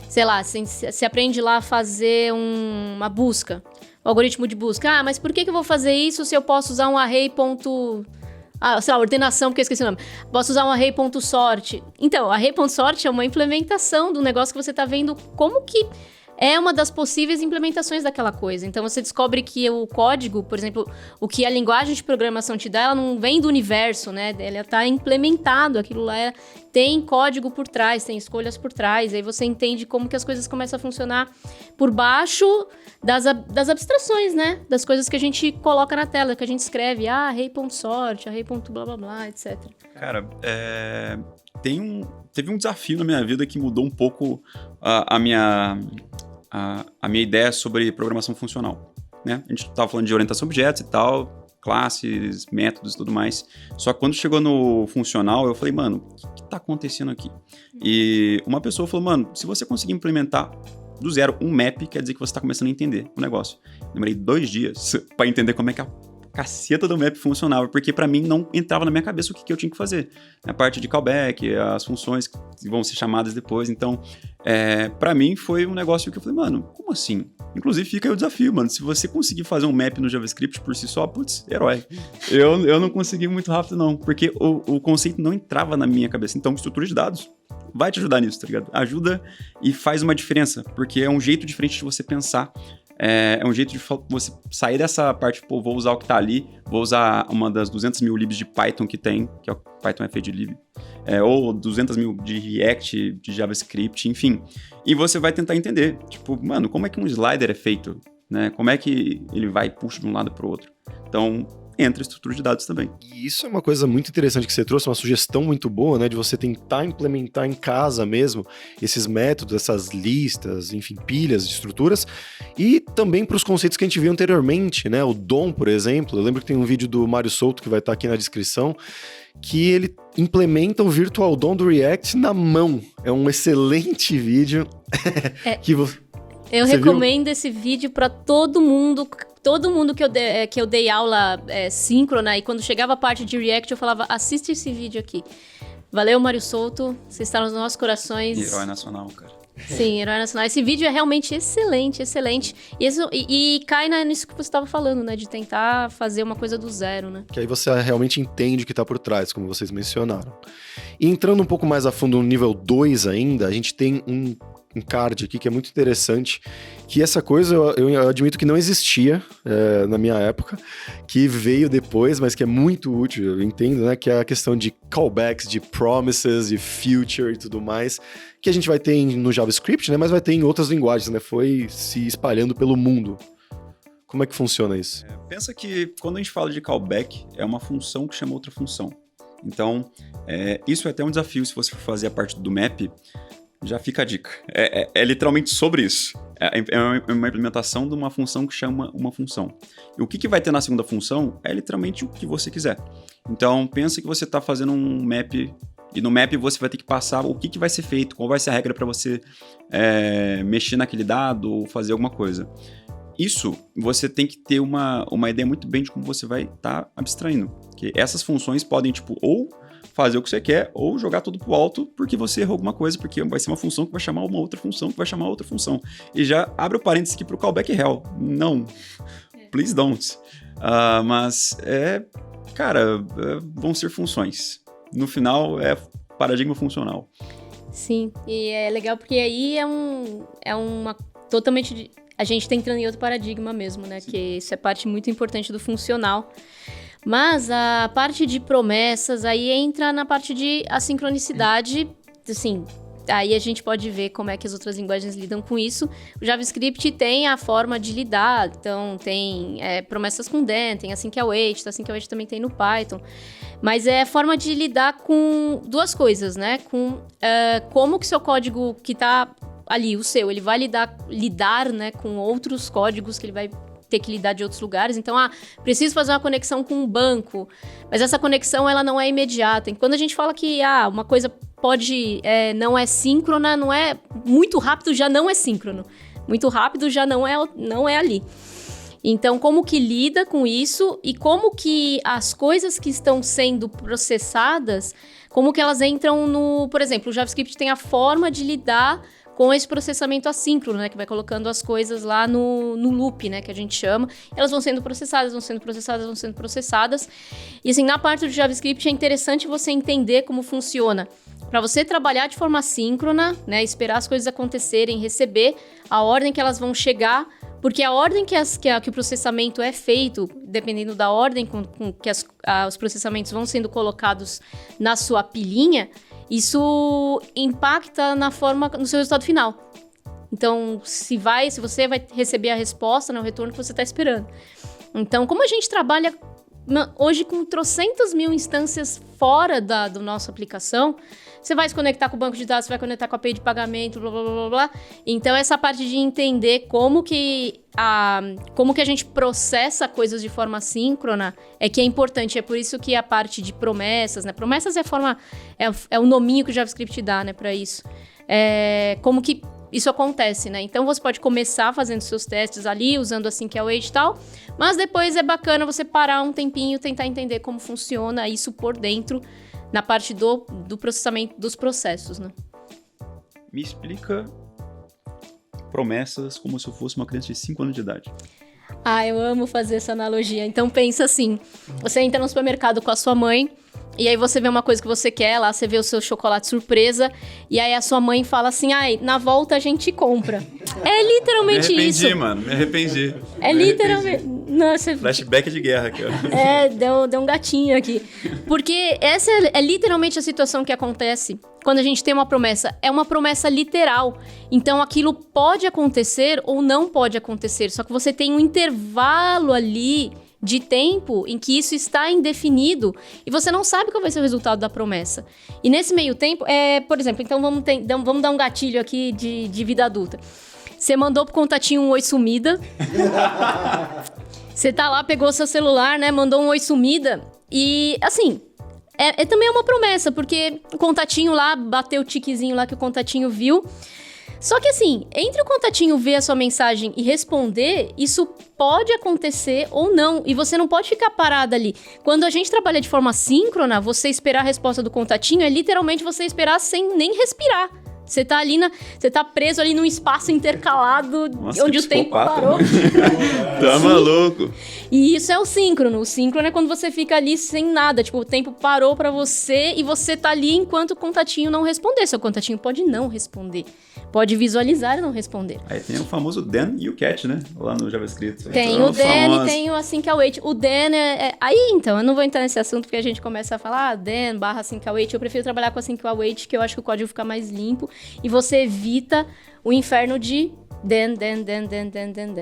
[SPEAKER 2] sei lá, você aprende lá a fazer uma busca, o algoritmo de busca. Mas por que eu vou fazer isso se eu posso usar um array sei lá, ordenação, porque eu esqueci o nome. Posso usar um array.sort. Então, array.sort é uma implementação do negócio que você está vendo como que é uma das possíveis implementações daquela coisa. Então, você descobre que o código, por exemplo, o que a linguagem de programação te dá, ela não vem do universo, né? Ela está implementado, aquilo lá tem código por trás, tem escolhas por trás. Aí você entende como que as coisas começam a funcionar por baixo das abstrações, né? Das coisas que a gente coloca na tela, que a gente escreve, array.sort, array.blá blá blá, etc.
[SPEAKER 3] Cara, teve um desafio na minha vida que mudou um pouco a minha ideia sobre programação funcional, né? A gente estava falando de orientação a objetos e tal, classes, métodos e tudo mais. Só que quando chegou no funcional, eu falei, mano, o que tá acontecendo aqui? E uma pessoa falou, mano, se você conseguir implementar do zero um map, quer dizer que você tá começando a entender o negócio. Demorei 2 dias para entender como é que a caceta do map funcionava, porque pra mim não entrava na minha cabeça o que eu tinha que fazer. A parte de callback, as funções que vão ser chamadas depois. Então, pra mim foi um negócio que eu falei, mano, como assim? Inclusive fica aí o desafio, mano. Se você conseguir fazer um map no JavaScript por si só, putz, herói. Eu não consegui muito rápido não, porque o conceito não entrava na minha cabeça. Então, estrutura de dados vai te ajudar nisso, tá ligado? Ajuda e faz uma diferença, porque é um jeito diferente de você pensar. É um jeito de você sair dessa parte, pô, vou usar o que tá ali, vou usar uma das 200 mil libs de Python que tem, que é o Python FA de lib, ou 200 mil de React, de JavaScript, enfim. E você vai tentar entender, tipo, mano, como é que um slider é feito, né? Como é que ele vai e puxa de um lado pro outro. Então, entra a estrutura de dados também.
[SPEAKER 1] E isso é uma coisa muito interessante que você trouxe, uma sugestão muito boa, né, de você tentar implementar em casa mesmo esses métodos, essas listas, enfim, pilhas de estruturas, e também para os conceitos que a gente viu anteriormente, né, o DOM, por exemplo. Eu lembro que tem um vídeo do Mário Souto que vai estar aqui na descrição, que ele implementa um Virtual DOM do React na mão. É um excelente vídeo.
[SPEAKER 2] Eu recomendo esse vídeo para todo mundo que eu dei aula síncrona, e quando chegava a parte de React eu falava, assiste esse vídeo aqui. Valeu, Mário Souto, você está nos nossos corações.
[SPEAKER 3] Herói nacional, cara.
[SPEAKER 2] Sim, herói nacional. Esse vídeo é realmente excelente, excelente. E cai nisso que você estava falando, né? De tentar fazer uma coisa do zero, né?
[SPEAKER 1] Que aí você realmente entende o que está por trás, como vocês mencionaram. E entrando um pouco mais a fundo no nível 2 ainda, a gente tem um card aqui que é muito interessante, que essa coisa eu admito que não existia na minha época, que veio depois, mas que é muito útil, eu entendo, né? Que é a questão de callbacks, de promises, de future e tudo mais, que a gente vai ter no JavaScript, né? Mas vai ter em outras linguagens, né? Foi se espalhando pelo mundo. Como é que funciona isso?
[SPEAKER 3] Pensa que quando a gente fala de callback, é uma função que chama outra função. Então, isso é até um desafio se você for fazer a parte do map. Já fica a dica. É literalmente sobre isso. É uma implementação de uma função que chama uma função. E o que vai ter na segunda função é literalmente o que você quiser. Então, pensa que você está fazendo um map, e no map você vai ter que passar o que vai ser feito, qual vai ser a regra para você mexer naquele dado ou fazer alguma coisa. Isso, você tem que ter uma ideia muito bem de como você vai estar abstraindo. Que essas funções podem, ou fazer o que você quer, ou jogar tudo pro alto porque você errou alguma coisa, porque vai ser uma função que vai chamar uma outra função, que vai chamar outra função. E já abre o parênteses aqui pro callback hell. Não. Please don't. Mas, vão ser funções. No final, é paradigma funcional.
[SPEAKER 2] Sim, e é legal porque aí é uma totalmente... A gente tá entrando em outro paradigma mesmo, né? Sim. Que isso é parte muito importante do funcional. Mas a parte de promessas aí entra na parte de assincronicidade, assim, aí a gente pode ver como é que as outras linguagens lidam com isso. O JavaScript tem a forma de lidar, então tem promessas com then, tem async await, async await também tem no Python. Mas é a forma de lidar com duas coisas, né? Com como que seu código que tá ali, o seu, ele vai lidar, né, com outros códigos que ele vai ter que lidar de outros lugares. Então, preciso fazer uma conexão com um banco, mas essa conexão, ela não é imediata. E quando a gente fala que uma coisa pode, não é síncrona, não é muito rápido, já não é síncrono. Muito rápido já não é ali. Então, como que lida com isso e como que as coisas que estão sendo processadas, como que elas entram no... Por exemplo, o JavaScript tem a forma de lidar com esse processamento assíncrono, né, que vai colocando as coisas lá no loop, né, que a gente chama. Elas vão sendo processadas. E assim, na parte do JavaScript é interessante você entender como funciona. Para você trabalhar de forma assíncrona, né, esperar as coisas acontecerem, receber a ordem que elas vão chegar, porque a ordem que o processamento é feito, dependendo da ordem com que os processamentos vão sendo colocados na sua pilhinha, isso impacta no seu resultado final. Então, se você vai receber a resposta, né, o retorno que você está esperando. Então, como a gente trabalha hoje com trocentas mil instâncias fora da nossa aplicação, você vai se conectar com o banco de dados, você vai conectar com a API de pagamento, blá, blá, blá, blá. Então, essa parte de entender como que a gente processa coisas de forma síncrona é que é importante. É por isso que a parte de promessas, né? Promessas é o nominho que o JavaScript dá, né, para isso. Como que isso acontece, né? Então, você pode começar fazendo seus testes ali, usando async await e tal, mas depois é bacana você parar um tempinho e tentar entender como funciona isso por dentro, na parte do processamento dos processos, né?
[SPEAKER 3] Me explica promessas como se eu fosse uma criança de 5 anos de idade.
[SPEAKER 2] Eu amo fazer essa analogia. Então, pensa assim, você entra no supermercado com a sua mãe, e aí você vê uma coisa que você quer, lá você vê o seu chocolate surpresa, e aí a sua mãe fala assim, na volta a gente compra. É literalmente isso.
[SPEAKER 3] Me arrependi.
[SPEAKER 2] É literalmente... Nossa,
[SPEAKER 3] flashback de guerra aqui, ó.
[SPEAKER 2] Deu um gatinho aqui. Porque essa é literalmente a situação que acontece quando a gente tem uma promessa. É uma promessa literal. Então, aquilo pode acontecer ou não pode acontecer. Só que você tem um intervalo ali de tempo em que isso está indefinido e você não sabe qual vai ser o resultado da promessa. E nesse meio tempo, por exemplo, então vamos dar um gatilho aqui de vida adulta. Você mandou pro contatinho um oi sumida. Você tá lá, pegou seu celular, né, mandou um oi sumida e, assim, também é uma promessa, porque o contatinho lá, bateu o tiquezinho lá que o contatinho viu. Só que assim, entre o contatinho ver a sua mensagem e responder, isso pode acontecer ou não. E você não pode ficar parado ali. Quando a gente trabalha de forma síncrona, você esperar a resposta do contatinho é literalmente você esperar sem nem respirar. Você tá ali você tá preso ali num espaço intercalado.
[SPEAKER 3] Nossa,
[SPEAKER 2] onde o tempo parou.
[SPEAKER 3] Tá maluco.
[SPEAKER 2] E isso é o síncrono. O síncrono é quando você fica ali sem nada. Tipo, o tempo parou pra você e você tá ali enquanto o contatinho não responder. Seu contatinho pode não responder. Pode visualizar e não responder.
[SPEAKER 3] Aí tem o famoso then e o catch, né? Lá no JavaScript.
[SPEAKER 2] Tem
[SPEAKER 3] então,
[SPEAKER 2] o then e tem o async await. O then Aí, então, eu não vou entrar nesse assunto porque a gente começa a falar then / async await. Eu prefiro trabalhar com async await, que eu acho que o código fica mais limpo. E você evita o inferno de then,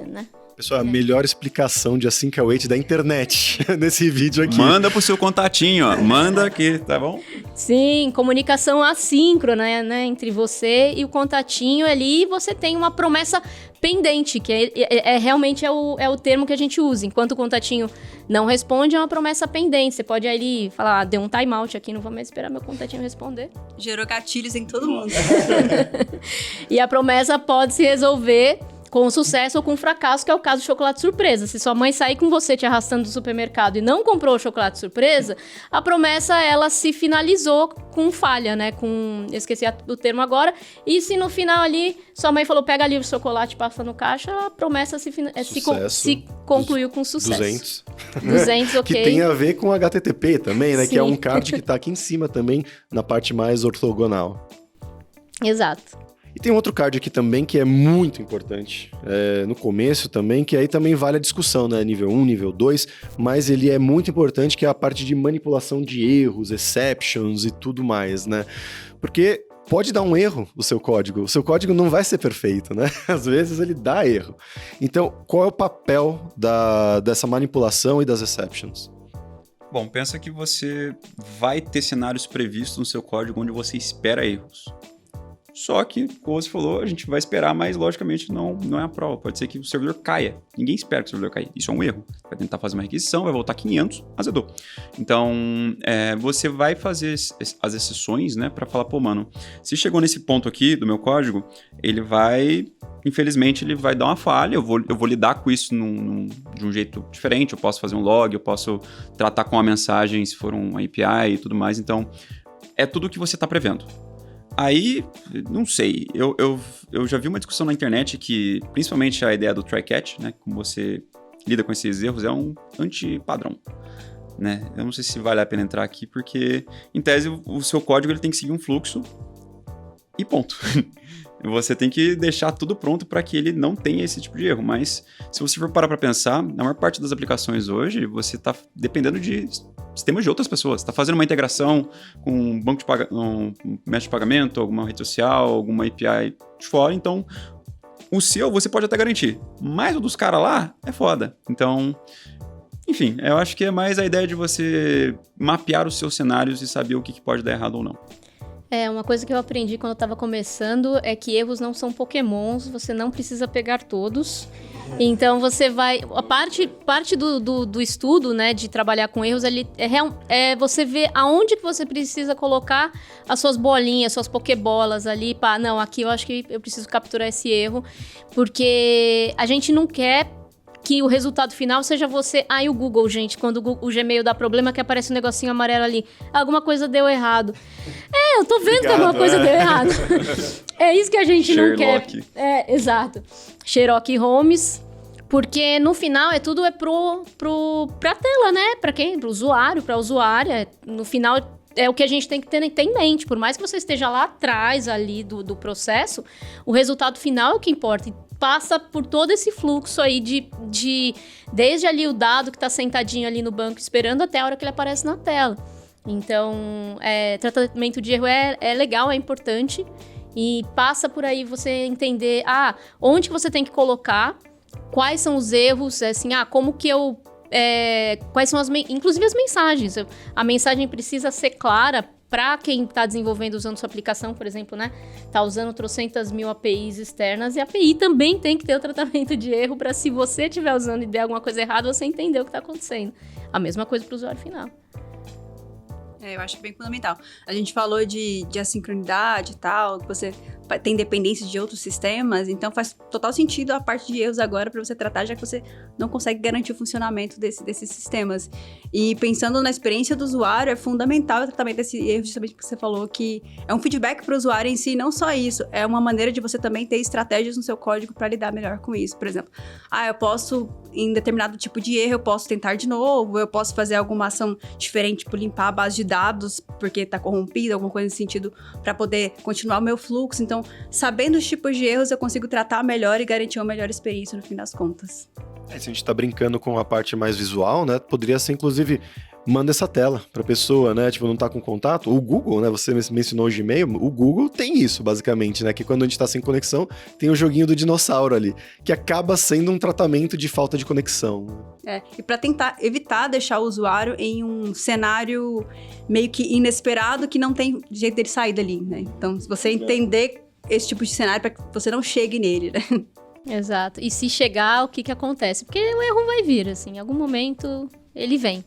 [SPEAKER 2] né?
[SPEAKER 1] Pessoal, a melhor explicação de async await da internet nesse vídeo aqui.
[SPEAKER 3] Manda pro seu contatinho, ó. Manda aqui, tá bom?
[SPEAKER 2] Sim, comunicação assíncrona, né? Entre você e o contatinho ali, você tem uma promessa pendente, que realmente é o termo que a gente usa. Enquanto o contatinho não responde, é uma promessa pendente. Você pode ali falar, deu um timeout aqui, não vou mais esperar meu contatinho responder.
[SPEAKER 4] Gerou gatilhos em todo mundo.
[SPEAKER 2] E a promessa pode se resolver com sucesso ou com fracasso, que é o caso do chocolate surpresa. Se sua mãe sair com você te arrastando do supermercado e não comprou o chocolate surpresa, a promessa, ela se finalizou com falha, né? Eu esqueci o termo agora. E se no final ali, sua mãe falou, pega ali o chocolate e passa no caixa, a promessa se concluiu com sucesso. 200, ok.
[SPEAKER 1] Que tem a ver com HTTP também, né?
[SPEAKER 2] Sim.
[SPEAKER 1] Que é um card que tá aqui em cima também, na parte mais ortogonal.
[SPEAKER 2] Exato.
[SPEAKER 1] E tem outro card aqui também que é muito importante, no começo também, que aí também vale a discussão, né? Nível 1, nível 2, mas ele é muito importante, que é a parte de manipulação de erros, exceptions e tudo mais, né? Porque pode dar um erro o seu código não vai ser perfeito, né? Às vezes ele dá erro. Então, qual é o papel dessa manipulação e das exceptions?
[SPEAKER 3] Bom, pensa que você vai ter cenários previstos no seu código onde você espera erros. Só que, como você falou, a gente vai esperar, mas logicamente não é a prova. Pode ser que o servidor caia. Ninguém espera que o servidor caia. Isso é um erro. Vai tentar fazer uma requisição, vai voltar 500, azedou. Então, você vai fazer as exceções, né, para falar, pô, mano, se chegou nesse ponto aqui do meu código, infelizmente, ele vai dar uma falha, eu vou lidar com isso de um jeito diferente, eu posso fazer um log, eu posso tratar com uma mensagem se for um API e tudo mais. Então, é tudo o que você está prevendo. Aí, não sei, eu já vi uma discussão na internet que, principalmente a ideia do try-catch, né, como você lida com esses erros, é um anti-padrão, né? Eu não sei se vale a pena entrar aqui, porque, em tese, o seu código ele tem que seguir um fluxo e ponto. Você tem que deixar tudo pronto para que ele não tenha esse tipo de erro, mas se você for parar para pensar, na maior parte das aplicações hoje, você está dependendo de sistemas de outras pessoas. Está fazendo uma integração com um banco um método de pagamento, alguma rede social, alguma API de fora, então o seu você pode até garantir, mas o dos caras lá é foda. Então, enfim, eu acho que é mais a ideia de você mapear os seus cenários e saber o que pode dar errado ou não.
[SPEAKER 2] Uma coisa que eu aprendi quando eu tava começando é que erros não são pokémons, você não precisa pegar todos. Então você vai... A parte do estudo, né, de trabalhar com erros, é você ver aonde que você precisa colocar as suas bolinhas, suas pokébolas ali, não, aqui eu acho que eu preciso capturar esse erro, porque a gente não quer que o resultado final seja você... o Google, gente, quando o Gmail dá problema, que aparece um negocinho amarelo ali. Alguma coisa deu errado. Eu tô vendo que alguma coisa deu errado. É isso que a gente não quer. Exato. Sherlock Holmes. Porque no final tudo pra tela, né? Pra quem? Pro usuário, pra usuária. No final é o que a gente tem que ter em mente. Por mais que você esteja lá atrás ali do processo, o resultado final é o que importa. Passa por todo esse fluxo aí desde ali o dado que está sentadinho ali no banco esperando até a hora que ele aparece na tela. Então, tratamento de erro é legal, é importante e passa por aí você entender onde que você tem que colocar, quais são os erros, assim, como que eu... quais são inclusive as mensagens. A mensagem precisa ser clara para quem está desenvolvendo, usando sua aplicação, por exemplo, né? Tá usando trocentas mil APIs externas e a API também tem que ter o tratamento de erro para, se você estiver usando e der alguma coisa errada, você entender o que está acontecendo. A mesma coisa para o usuário final.
[SPEAKER 4] Eu acho bem fundamental. A gente falou de assincronidade e tal, que você tem dependência de outros sistemas, então faz total sentido a parte de erros agora para você tratar, já que você não consegue garantir o funcionamento desses sistemas. E pensando na experiência do usuário, é fundamental o tratamento desse erro, justamente porque você falou que é um feedback para o usuário em si, não só isso, é uma maneira de você também ter estratégias no seu código para lidar melhor com isso. Por exemplo, eu posso, em determinado tipo de erro, eu posso tentar de novo, eu posso fazer alguma ação diferente, tipo limpar a base de dados porque está corrompida, alguma coisa nesse sentido, para poder continuar o meu fluxo. Então, sabendo os tipos de erros, eu consigo tratar melhor e garantir uma melhor experiência no fim das contas.
[SPEAKER 1] Se a gente tá brincando com a parte mais visual, né? Poderia ser, inclusive, manda essa tela pra pessoa, né? Tipo, não tá com contato. O Google, né? Você mencionou o Gmail. O Google tem isso, basicamente, né? Que quando a gente tá sem conexão, tem o joguinho do dinossauro ali, que acaba sendo um tratamento de falta de conexão.
[SPEAKER 4] E para tentar evitar deixar o usuário em um cenário meio que inesperado, que não tem jeito dele sair dali, né? Então, se você entender esse tipo de cenário, para que você não chegue nele, né?
[SPEAKER 2] Exato. E se chegar, o que acontece? Porque o erro vai vir, assim, em algum momento ele vem.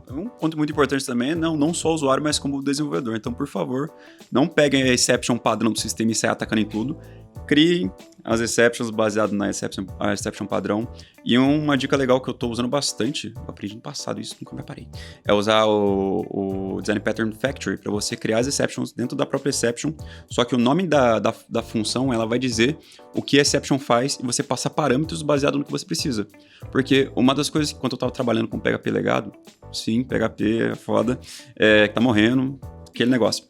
[SPEAKER 3] Um ponto muito importante também é não só o usuário, mas como o desenvolvedor. Então, por favor, não peguem a exception padrão do sistema e saiam atacando em tudo. Criem as exceptions baseadas na exception padrão. E uma dica legal que eu estou usando bastante, eu aprendi no passado isso, nunca me parei, é usar o Design Pattern Factory para você criar as exceptions dentro da própria exception, só que o nome da função, ela vai dizer o que a exception faz e você passa parâmetros baseado no que você precisa. Porque uma das coisas que, quando eu estava trabalhando com PHP legado, sim, PHP é foda, que tá morrendo, aquele negócio,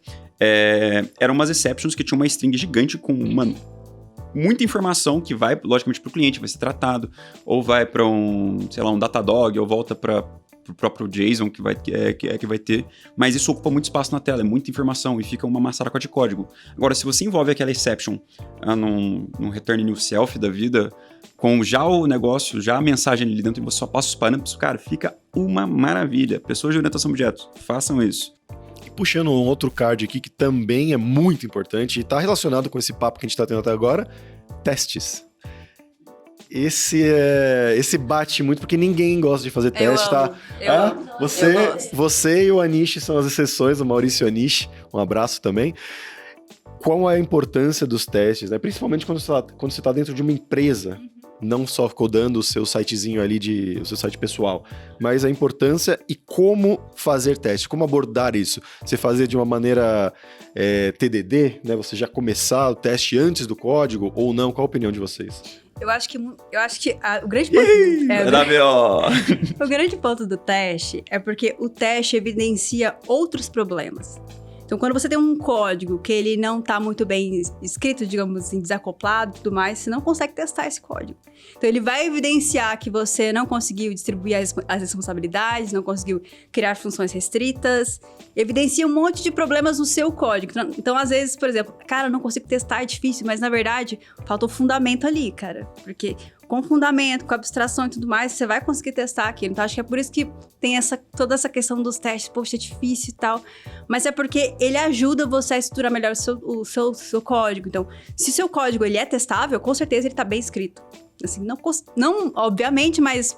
[SPEAKER 3] eram umas exceptions que tinham uma string gigante com, muita informação que vai, logicamente, para o cliente, vai ser tratado, ou vai para um Datadog, ou volta para o próprio JSON que vai ter, mas isso ocupa muito espaço na tela, é muita informação e fica uma maçaroca de código. Agora, se você envolve aquela exception num return new self da vida, com já o negócio, já a mensagem ali dentro e você só passa os parâmetros, cara, fica uma maravilha. Pessoas de orientação a objetos, façam isso.
[SPEAKER 1] Puxando um outro card aqui que também é muito importante e está relacionado com esse papo que a gente está tendo até agora, testes. Esse bate muito porque ninguém gosta de fazer teste, tá? Você e o Anish são as exceções, o Maurício e o Anish, um abraço também. Qual é a importância dos testes, né? Principalmente quando você está dentro de uma empresa, não só codando o seu sitezinho ali, o seu site pessoal, mas a importância e como fazer teste, como abordar isso. Você fazer de uma maneira TDD, né? Você já começar o teste antes do código ou não? Qual a opinião de vocês?
[SPEAKER 4] Eu acho que o grande ponto... O grande ponto do teste é porque o teste evidencia outros problemas. Então, quando você tem um código que ele não está muito bem escrito, digamos assim, desacoplado e tudo mais, você não consegue testar esse código. Então, ele vai evidenciar que você não conseguiu distribuir as responsabilidades, não conseguiu criar funções restritas, evidencia um monte de problemas no seu código. Então, às vezes, por exemplo, cara, não consigo testar, é difícil, mas na verdade, faltou fundamento ali, cara. Porque com fundamento, com abstração e tudo mais, você vai conseguir testar aquilo. Então, acho que é por isso que tem toda essa questão dos testes, poxa, é difícil e tal. Mas é porque ele ajuda você a estruturar melhor o seu código. Então, se o seu código ele é testável, com certeza ele está bem escrito. Assim, não obviamente, mas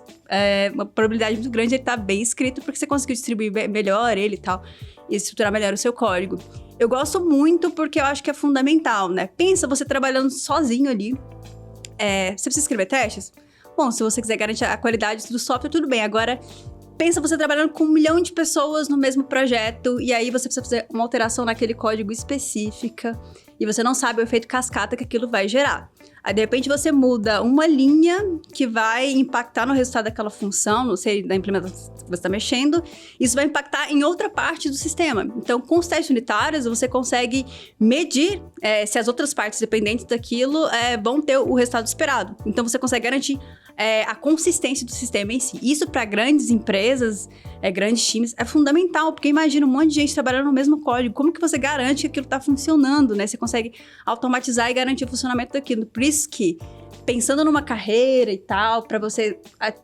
[SPEAKER 4] uma probabilidade muito grande de ele estar bem escrito, porque você conseguiu distribuir melhor ele e tal, e estruturar melhor o seu código. Eu gosto muito porque eu acho que é fundamental, né? Pensa você trabalhando sozinho ali. Você precisa escrever testes? Bom, se você quiser garantir a qualidade do software, tudo bem. Agora, pensa você trabalhando com 1 milhão de pessoas no mesmo projeto, e aí você precisa fazer uma alteração naquele código específica, e você não sabe o efeito cascata que aquilo vai gerar. Aí, de repente, você muda uma linha que vai impactar no resultado daquela função, não sei, da implementação que você está mexendo, isso vai impactar em outra parte do sistema. Então, com os testes unitários, você consegue medir se as outras partes dependentes daquilo vão ter o resultado esperado. Então, você consegue garantir a consistência do sistema em si. Isso, para grandes empresas, grandes times, é fundamental, porque imagina um monte de gente trabalhando no mesmo código. Como que você garante que aquilo está funcionando, né? Você consegue automatizar e garantir o funcionamento daquilo. Por isso que, pensando numa carreira e tal, para você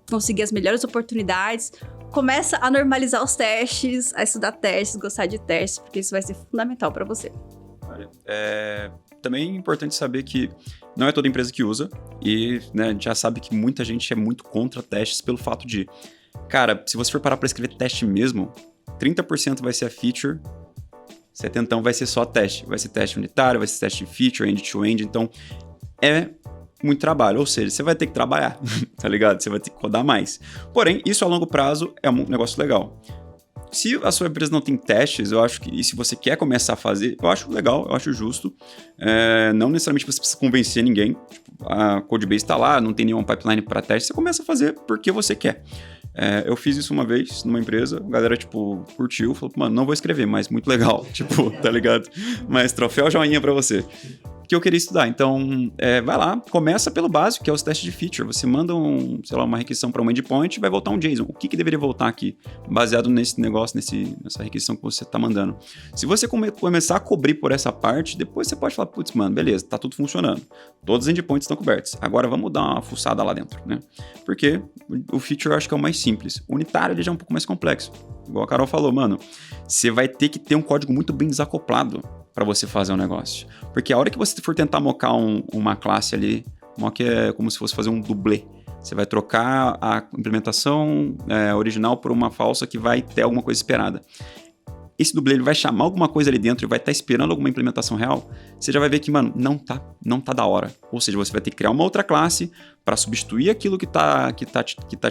[SPEAKER 4] conseguir as melhores oportunidades, começa a normalizar os testes, a estudar testes, gostar de testes, porque isso vai ser fundamental para você.
[SPEAKER 3] Também é importante saber que não é toda empresa que usa, e né, a gente já sabe que muita gente é muito contra testes pelo fato de, cara, se você for parar para escrever teste mesmo, 30% vai ser a feature, 70 vai ser só teste. Vai ser teste unitário, vai ser teste de feature, end-to-end. Então, é muito trabalho. Ou seja, você vai ter que trabalhar, tá ligado? Você vai ter que rodar mais. Porém, isso a longo prazo é um negócio legal. Se a sua empresa não tem testes, eu acho que, e se você quer começar a fazer, eu acho legal, eu acho justo. Não necessariamente você precisa convencer ninguém. Tipo, a Codebase está lá, não tem nenhum pipeline para teste, você começa a fazer porque você quer. Eu fiz isso uma vez numa empresa, a galera, tipo, curtiu, falou, mano, não vou escrever, mas muito legal, tipo, tá ligado? Mas troféu joinha pra você. Que eu queria estudar. Então, vai lá, começa pelo básico, que é os testes de feature. Você manda uma requisição para um endpoint e vai voltar um JSON. O que deveria voltar aqui? Baseado nesse negócio, nessa requisição que você está mandando. Se você começar a cobrir por essa parte, depois você pode falar, putz, mano, beleza, tá tudo funcionando. Todos os endpoints estão cobertos. Agora vamos dar uma fuçada lá dentro, né? Porque o feature eu acho que é o mais simples. O unitário, ele já é um pouco mais complexo. Igual a Carol falou, mano, você vai ter que ter um código muito bem desacoplado para você fazer um negócio. Porque a hora que você for tentar mocar uma classe ali, mock é como se fosse fazer um dublê. Você vai trocar a implementação original por uma falsa que vai ter alguma coisa esperada. Esse dublê ele vai chamar alguma coisa ali dentro e vai estar esperando alguma implementação real. Você já vai ver que, mano, não tá da hora. Ou seja, você vai ter que criar uma outra classe para substituir aquilo que tá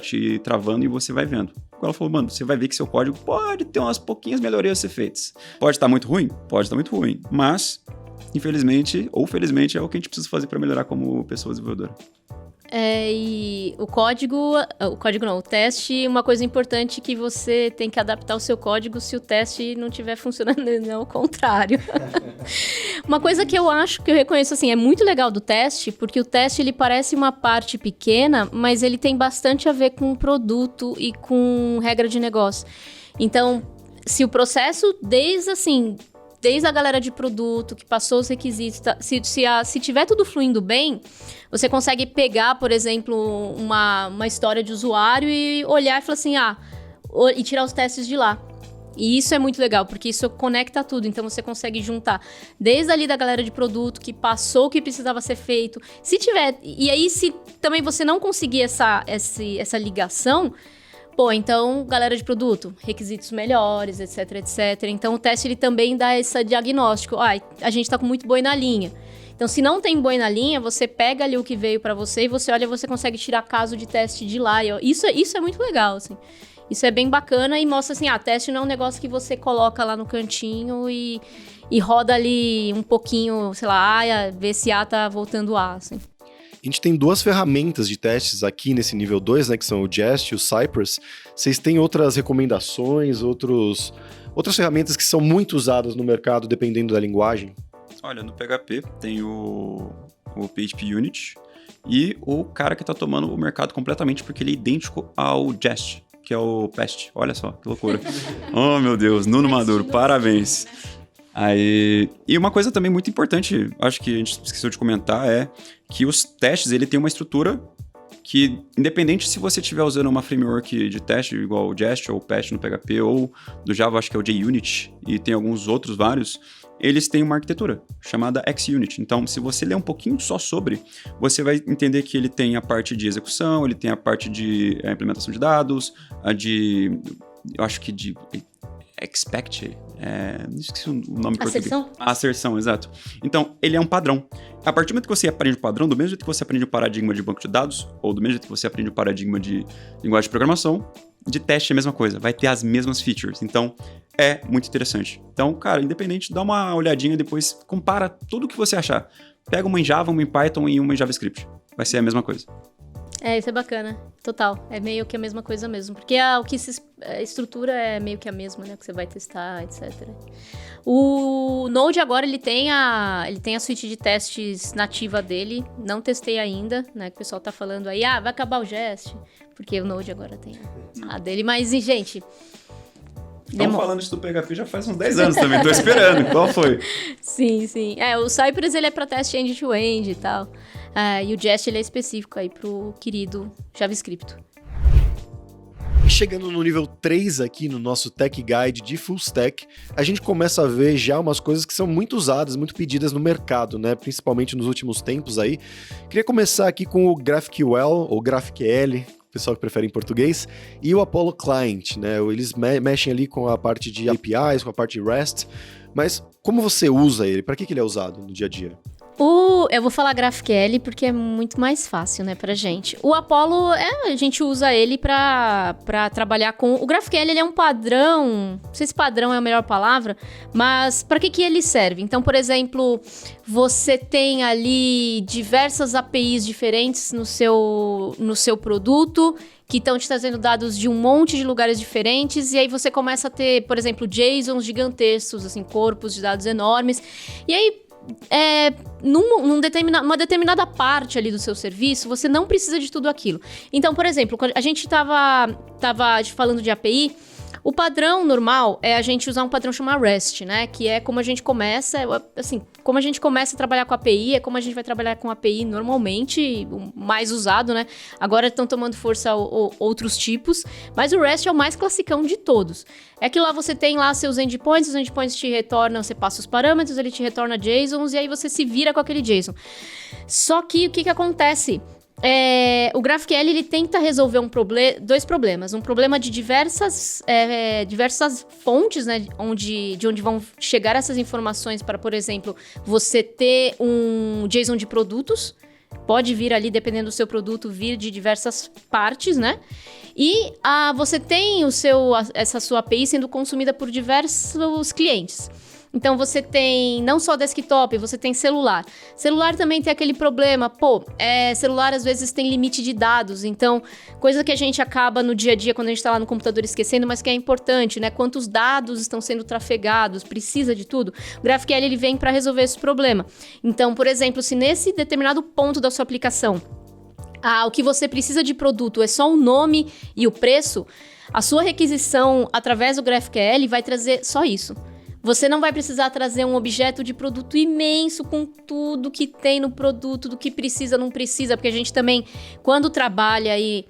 [SPEAKER 3] te travando e você vai vendo. Ela falou, mano, você vai ver que seu código pode ter umas pouquinhas melhorias a ser feitas. Pode estar muito ruim? Pode estar muito ruim. Mas, infelizmente, ou felizmente, é o que a gente precisa fazer para melhorar como pessoa desenvolvedora.
[SPEAKER 2] E o teste, uma coisa importante que você tem que adaptar o seu código se o teste não estiver funcionando, não o contrário. Uma coisa que eu reconheço assim, é muito legal do teste, porque o teste ele parece uma parte pequena, mas ele tem bastante a ver com o produto e com regra de negócio. Então, se o processo, desde a galera de produto, que passou os requisitos, se tiver tudo fluindo bem, você consegue pegar, por exemplo, uma história de usuário e olhar e falar assim, e tirar os testes de lá. E isso é muito legal, porque isso conecta tudo. Então, você consegue juntar desde ali da galera de produto, que passou o que precisava ser feito. E aí, se também você não conseguir essa ligação, então, galera de produto, requisitos melhores, etc, etc. Então, o teste ele também dá esse diagnóstico. A gente tá com muito boi na linha. Então, se não tem boi na linha, você pega ali o que veio para você e você olha, você consegue tirar caso de teste de lá. Isso é muito legal, assim. Isso é bem bacana e mostra assim, teste não é um negócio que você coloca lá no cantinho e roda ali um pouquinho, sei lá, vê se A tá voltando A, assim.
[SPEAKER 1] A gente tem 2 ferramentas de testes aqui nesse nível 2, né, que são o Jest e o Cypress. Vocês têm outras recomendações, outras ferramentas que são muito usadas no mercado, dependendo da linguagem?
[SPEAKER 3] Olha, no PHP tem o PHP Unit e o cara que está tomando o mercado completamente porque ele é idêntico ao Jest, que é o Pest. Olha só, que loucura. Oh, meu Deus, Nuno Maduro, parabéns. E uma coisa também muito importante, acho que a gente esqueceu de comentar, é que os testes, ele tem uma estrutura que, independente se você estiver usando uma framework de teste, igual o Jest ou o Pest no PHP, ou do Java, acho que é o JUnit, e tem alguns outros vários, eles têm uma arquitetura chamada XUnit. Então, se você ler um pouquinho só sobre, você vai entender que ele tem a parte de execução, ele tem a parte de implementação de dados, eu acho que de expect, não esqueci o nome português. Asserção, exato. Então, ele é um padrão. A partir do momento que você aprende o padrão, do mesmo jeito que você aprende o paradigma de banco de dados, ou do mesmo jeito que você aprende o paradigma de linguagem de programação, de teste é a mesma coisa, vai ter as mesmas features. Então, é muito interessante. Então, cara, independente, dá uma olhadinha, depois compara tudo o que você achar. Pega uma em Java, uma em Python e uma em JavaScript. Vai ser a mesma coisa.
[SPEAKER 2] Isso é bacana. Total. É meio que a mesma coisa mesmo. Porque a estrutura é meio que a mesma, né? Que você vai testar, etc. O Node agora, ele tem a suíte de testes nativa dele. Não testei ainda, né? Que o pessoal tá falando aí, vai acabar o Jest. Porque o Node agora tem a dele. Mas, gente...
[SPEAKER 3] Estamos falando isso do PHP já faz uns 10 anos também. Tô esperando. Qual foi?
[SPEAKER 2] Sim. O Cypress, ele é para teste end-to-end e tal. E o Jest, ele é específico aí pro querido JavaScript.
[SPEAKER 1] Chegando no nível 3 aqui no nosso Tech Guide de Full Stack, a gente começa a ver já umas coisas que são muito usadas, muito pedidas no mercado, né? Principalmente nos últimos tempos aí. Queria começar aqui com o GraphQL, ou GraphQL, pessoal que prefere em português, e o Apollo Client, né? Eles mexem ali com a parte de APIs, com a parte de REST. Mas como você usa ele? Para que ele é usado no dia a dia?
[SPEAKER 2] Eu vou falar GraphQL porque é muito mais fácil, né, pra gente. O Apollo, a gente usa ele pra trabalhar com... O GraphQL, ele é um padrão, não sei se padrão é a melhor palavra, mas pra que ele serve? Então, por exemplo, você tem ali diversas APIs diferentes no seu produto, que estão te trazendo dados de um monte de lugares diferentes, e aí você começa a ter, por exemplo, JSONs gigantescos, assim, corpos de dados enormes, e aí numa determinada parte ali do seu serviço, você não precisa de tudo aquilo. Então, por exemplo, quando a gente tava falando de API, o padrão normal é a gente usar um padrão chamado REST, né? Que é como a gente começa, assim, como a gente começa a trabalhar com API, é como a gente vai trabalhar com API normalmente, o mais usado, né? Agora estão tomando força outros tipos, mas o REST é o mais classicão de todos. É que lá você tem lá seus endpoints, os endpoints te retornam, você passa os parâmetros, ele te retorna JSONs, e aí você se vira com aquele JSON. Só que o que acontece? O GraphQL, ele tenta resolver dois problemas. Um problema de diversas fontes, né, de onde vão chegar essas informações para, por exemplo, você ter um JSON de produtos. Pode vir ali, dependendo do seu produto, vir de diversas partes, né? E você tem essa sua API sendo consumida por diversos clientes. Então, você tem não só desktop, você tem celular. Celular também tem aquele problema, celular às vezes tem limite de dados, então, coisa que a gente acaba no dia a dia, quando a gente tá lá no computador esquecendo, mas que é importante, né? Quantos dados estão sendo trafegados, precisa de tudo. O GraphQL, ele vem para resolver esse problema. Então, por exemplo, se nesse determinado ponto da sua aplicação, o que você precisa de produto é só o nome e o preço, a sua requisição através do GraphQL vai trazer só isso. Você não vai precisar trazer um objeto de produto imenso com tudo que tem no produto, do que precisa, não precisa, porque a gente também, quando trabalha aí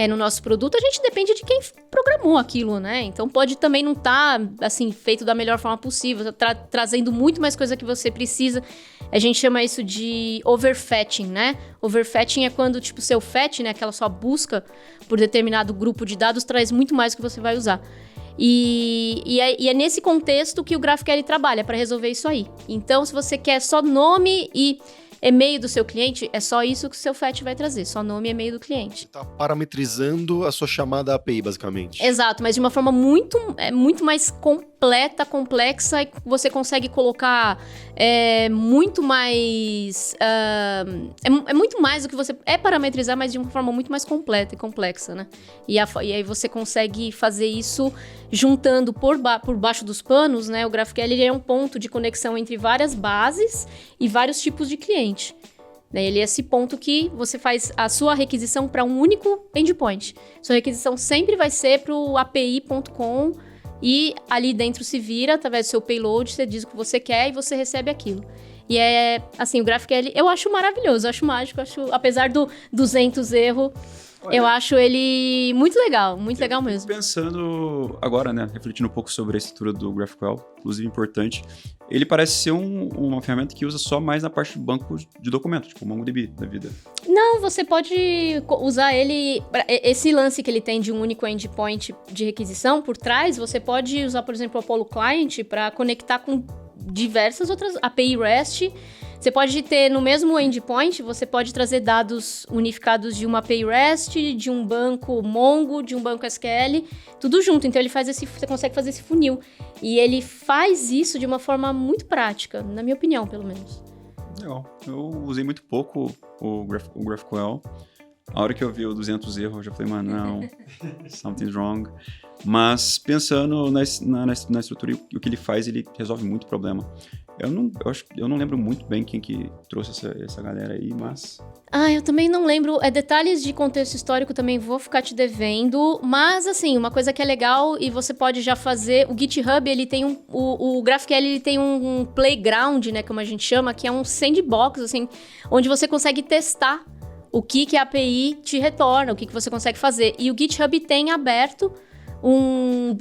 [SPEAKER 2] no nosso produto, a gente depende de quem programou aquilo, né? Então pode também não estar, assim, feito da melhor forma possível, trazendo muito mais coisa que você precisa. A gente chama isso de overfetching, né? Overfetching é quando, tipo, seu fetch, né, aquela sua busca por determinado grupo de dados, traz muito mais do que você vai usar. E é nesse contexto que o GraphQL trabalha, para resolver isso aí. Então, se você quer só nome e e-mail do seu cliente, é só isso que o seu fetch vai trazer, só nome e e-mail do cliente.
[SPEAKER 1] Você está parametrizando a sua chamada API, basicamente.
[SPEAKER 2] Exato, mas de uma forma muito mais completa, complexa, e você consegue colocar muito mais... é muito mais do que você... É parametrizar, mas de uma forma muito mais completa e complexa, né? E aí você consegue fazer isso juntando por baixo dos panos, né? O GraphQL, ele é um ponto de conexão entre várias bases e vários tipos de cliente. Ele é esse ponto que você faz a sua requisição para um único endpoint. Sua requisição sempre vai ser para o api.com e ali dentro se vira, através do seu payload, você diz o que você quer e você recebe aquilo. E assim, o GraphQL eu acho maravilhoso, eu acho mágico, apesar do 200 erro, eu acho ele muito legal mesmo.
[SPEAKER 3] Pensando agora, né, refletindo um pouco sobre a estrutura do GraphQL, inclusive importante, ele parece ser uma ferramenta que usa só mais na parte de banco de documentos, tipo o MongoDB da vida.
[SPEAKER 2] Não, você pode usar ele, esse lance que ele tem de um único endpoint de requisição por trás, você pode usar, por exemplo, o Apollo Client para conectar com diversas outras API REST. Você pode ter no mesmo endpoint, você pode trazer dados unificados de uma API REST, de um banco Mongo, de um banco SQL, tudo junto. Então você consegue fazer esse funil. E ele faz isso de uma forma muito prática, na minha opinião, pelo menos.
[SPEAKER 3] Legal. Eu usei muito pouco o GraphQL. A hora que eu vi o 200 erros, eu já falei, mano, não, something's wrong. Mas pensando na estrutura e o que ele faz, ele resolve muito problema. Eu não lembro muito bem quem que trouxe essa galera aí, mas...
[SPEAKER 2] Eu também não lembro. Detalhes de contexto histórico também vou ficar te devendo. Mas, assim, uma coisa que é legal e você pode já fazer... O GitHub, ele tem o GraphQL, ele tem um playground, né, como a gente chama, que é um sandbox, assim, onde você consegue testar o que a API te retorna, o que você consegue fazer. E o GitHub tem aberto um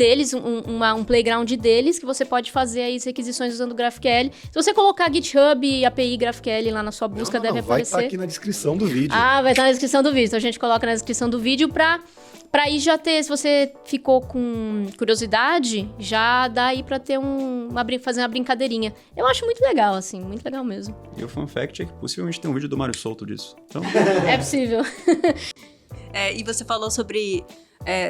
[SPEAKER 2] playground deles, que você pode fazer aí as requisições usando o GraphQL. Se você colocar GitHub e API GraphQL lá na sua busca, deve aparecer.
[SPEAKER 1] Vai estar aqui na descrição do vídeo.
[SPEAKER 2] Vai estar na descrição do vídeo. Então a gente coloca na descrição do vídeo para Pra aí já ter, se você ficou com curiosidade, já dá aí pra ter fazer uma brincadeirinha. Eu acho muito legal, assim, muito legal mesmo.
[SPEAKER 3] E o fun fact é que possivelmente tem um vídeo do Mário Solto disso. Então,
[SPEAKER 2] É possível.
[SPEAKER 4] E você falou sobre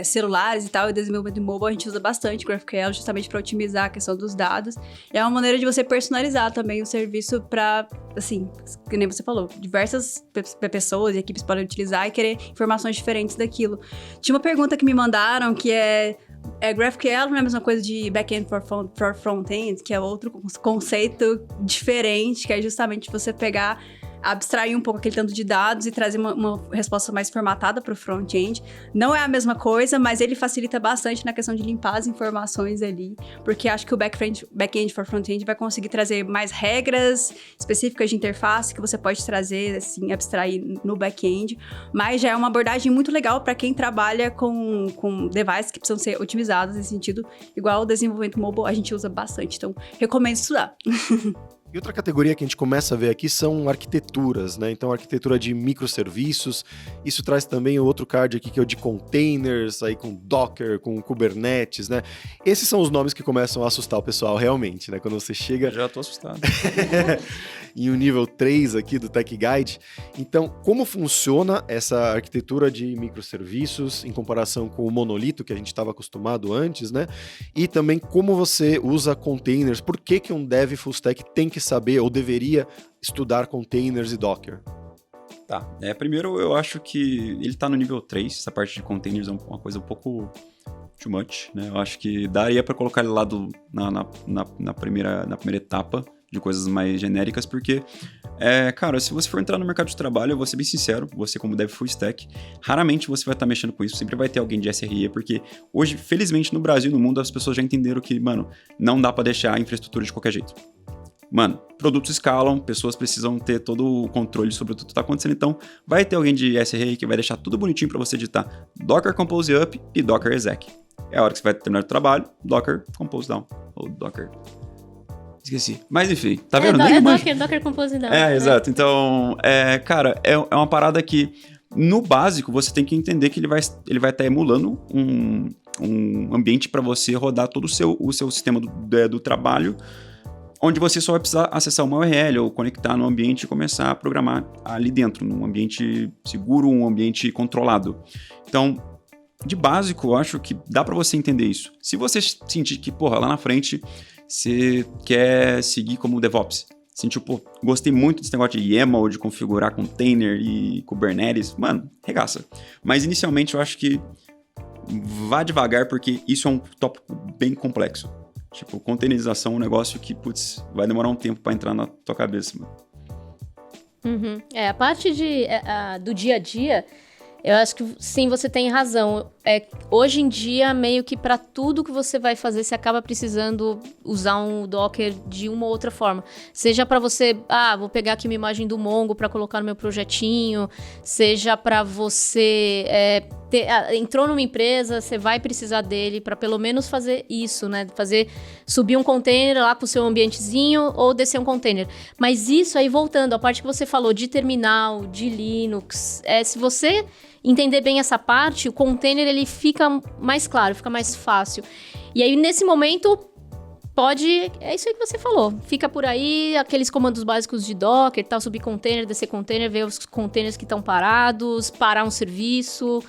[SPEAKER 4] celulares e tal, e desenvolvimento mobile, a gente usa bastante GraphQL justamente para otimizar a questão dos dados. E é uma maneira de você personalizar também o serviço para, assim, que nem você falou, diversas pessoas e equipes podem utilizar e querer informações diferentes daquilo. Tinha uma pergunta que me mandaram que GraphQL não é a mesma coisa de back-end for front-end, que é outro conceito diferente, que é justamente você pegar, abstrair um pouco aquele tanto de dados e trazer uma resposta mais formatada para o front-end. Não é a mesma coisa, mas ele facilita bastante na questão de limpar as informações ali, porque acho que o back-end for front-end vai conseguir trazer mais regras específicas de interface que você pode trazer, assim, abstrair no back-end, mas já é uma abordagem muito legal para quem trabalha com devices que precisam ser otimizados nesse sentido, igual o desenvolvimento mobile a gente usa bastante, então recomendo estudar.
[SPEAKER 1] E outra categoria que a gente começa a ver aqui são arquiteturas, né? Então, arquitetura de microserviços. Isso traz também o outro card aqui, que é o de containers, aí com Docker, com Kubernetes, né? Esses são os nomes que começam a assustar o pessoal realmente, né? Quando você chega...
[SPEAKER 3] já tô assustado.
[SPEAKER 1] em um nível 3 aqui do Tech Guide. Então, como funciona essa arquitetura de microserviços em comparação com o monolito que a gente estava acostumado antes, né? E também como você usa containers, por que um dev full stack tem que saber ou deveria estudar containers e Docker?
[SPEAKER 3] Tá, primeiro eu acho que ele tá no nível 3, essa parte de containers é uma coisa um pouco too much, né? Eu acho que daria para colocar ele lá na primeira etapa de coisas mais genéricas, porque, cara, se você for entrar no mercado de trabalho, eu vou ser bem sincero, você como dev full stack, raramente você vai estar mexendo com isso, sempre vai ter alguém de SRE, porque hoje, felizmente, no Brasil e no mundo, as pessoas já entenderam que, mano, não dá para deixar a infraestrutura de qualquer jeito. Mano, produtos escalam, pessoas precisam ter todo o controle sobre tudo que está acontecendo, então vai ter alguém de SRE que vai deixar tudo bonitinho para você editar Docker Compose Up e Docker Exec. É a hora que você vai terminar o trabalho, Docker Compose Down, ou Docker... Esqueci. Mas enfim, tá vendo?
[SPEAKER 2] Docker Compose Down.
[SPEAKER 3] Exato. Então, cara, é uma parada que, no básico, você tem que entender que ele vai estar emulando um ambiente para você rodar todo o seu sistema do trabalho, onde você só vai precisar acessar uma URL ou conectar no ambiente e começar a programar ali dentro, num ambiente seguro, um ambiente controlado. Então, de básico, eu acho que dá para você entender isso. Se você sentir que, lá na frente, você quer seguir como DevOps, sentiu, gostei muito desse negócio de YAML, de configurar container e Kubernetes, mano, regaça. Mas inicialmente eu acho que vá devagar, porque isso é um tópico bem complexo. Tipo, containerização é um negócio que, vai demorar um tempo pra entrar na tua cabeça, mano.
[SPEAKER 2] Uhum. A parte do dia a dia, eu acho que sim, você tem razão. Hoje em dia, meio que para tudo que você vai fazer, você acaba precisando usar um Docker de uma ou outra forma. Seja para você, vou pegar aqui uma imagem do Mongo para colocar no meu projetinho, seja para você entrou numa empresa, você vai precisar dele para pelo menos fazer isso, né? Subir um container lá com o seu ambientezinho ou descer um container. Mas isso aí, voltando, a parte que você falou de terminal, de Linux, se você entender bem essa parte, o container ele fica mais claro, fica mais fácil. E aí, nesse momento, é isso aí que você falou. Fica por aí, aqueles comandos básicos de Docker, tal, subir container, descer container, ver os containers que estão parados, parar um serviço,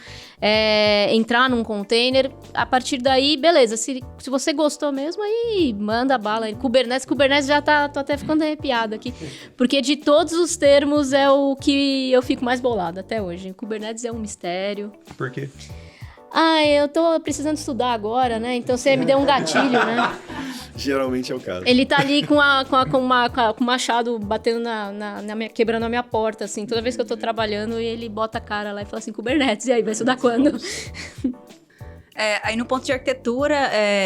[SPEAKER 2] entrar num container. A partir daí, beleza. Se você gostou mesmo, aí manda bala. Kubernetes já tô até ficando arrepiada aqui. Porque de todos os termos é o que eu fico mais bolada até hoje. Kubernetes é um mistério.
[SPEAKER 3] Por quê?
[SPEAKER 2] Eu tô precisando estudar agora, né? Então você me deu um gatilho, né?
[SPEAKER 1] Geralmente é o caso.
[SPEAKER 2] Ele tá ali com o machado batendo quebrando a minha porta, assim. Toda vez que eu tô trabalhando, ele bota a cara lá e fala assim, Kubernetes, e aí, vai estudar quando?
[SPEAKER 4] Aí no ponto de arquitetura,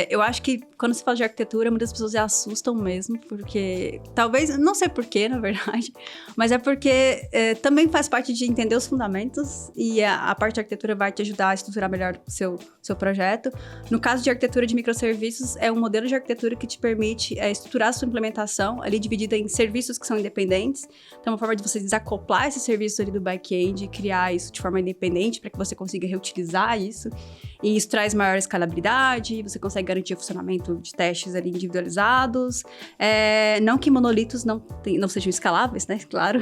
[SPEAKER 4] eu acho que quando se fala de arquitetura, muitas pessoas se assustam mesmo, porque talvez, não sei porquê, na verdade, mas é porque também faz parte de entender os fundamentos e a parte de arquitetura vai te ajudar a estruturar melhor o seu projeto. No caso de arquitetura de microserviços, é um modelo de arquitetura que te permite estruturar a sua implementação, ali dividida em serviços que são independentes. Então, é uma forma de você desacoplar esses serviços ali do back-end e criar isso de forma independente para que você consiga reutilizar isso. E isso traz maior escalabilidade, você consegue garantir o funcionamento de testes ali individualizados. Não que monolitos não sejam escaláveis, né? Claro.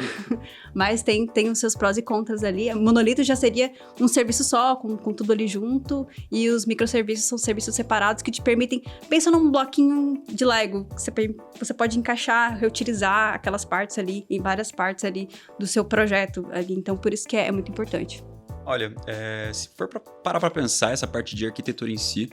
[SPEAKER 4] Mas tem os seus prós e contras ali. Monolito já seria um serviço só, com tudo ali junto. E os microserviços são serviços separados que te permitem... Pensa num bloquinho de Lego. Você pode encaixar, reutilizar aquelas partes ali, em várias partes ali do seu projeto ali. Então, por isso que é muito importante.
[SPEAKER 3] Olha, se for parar para pensar essa parte de arquitetura em si,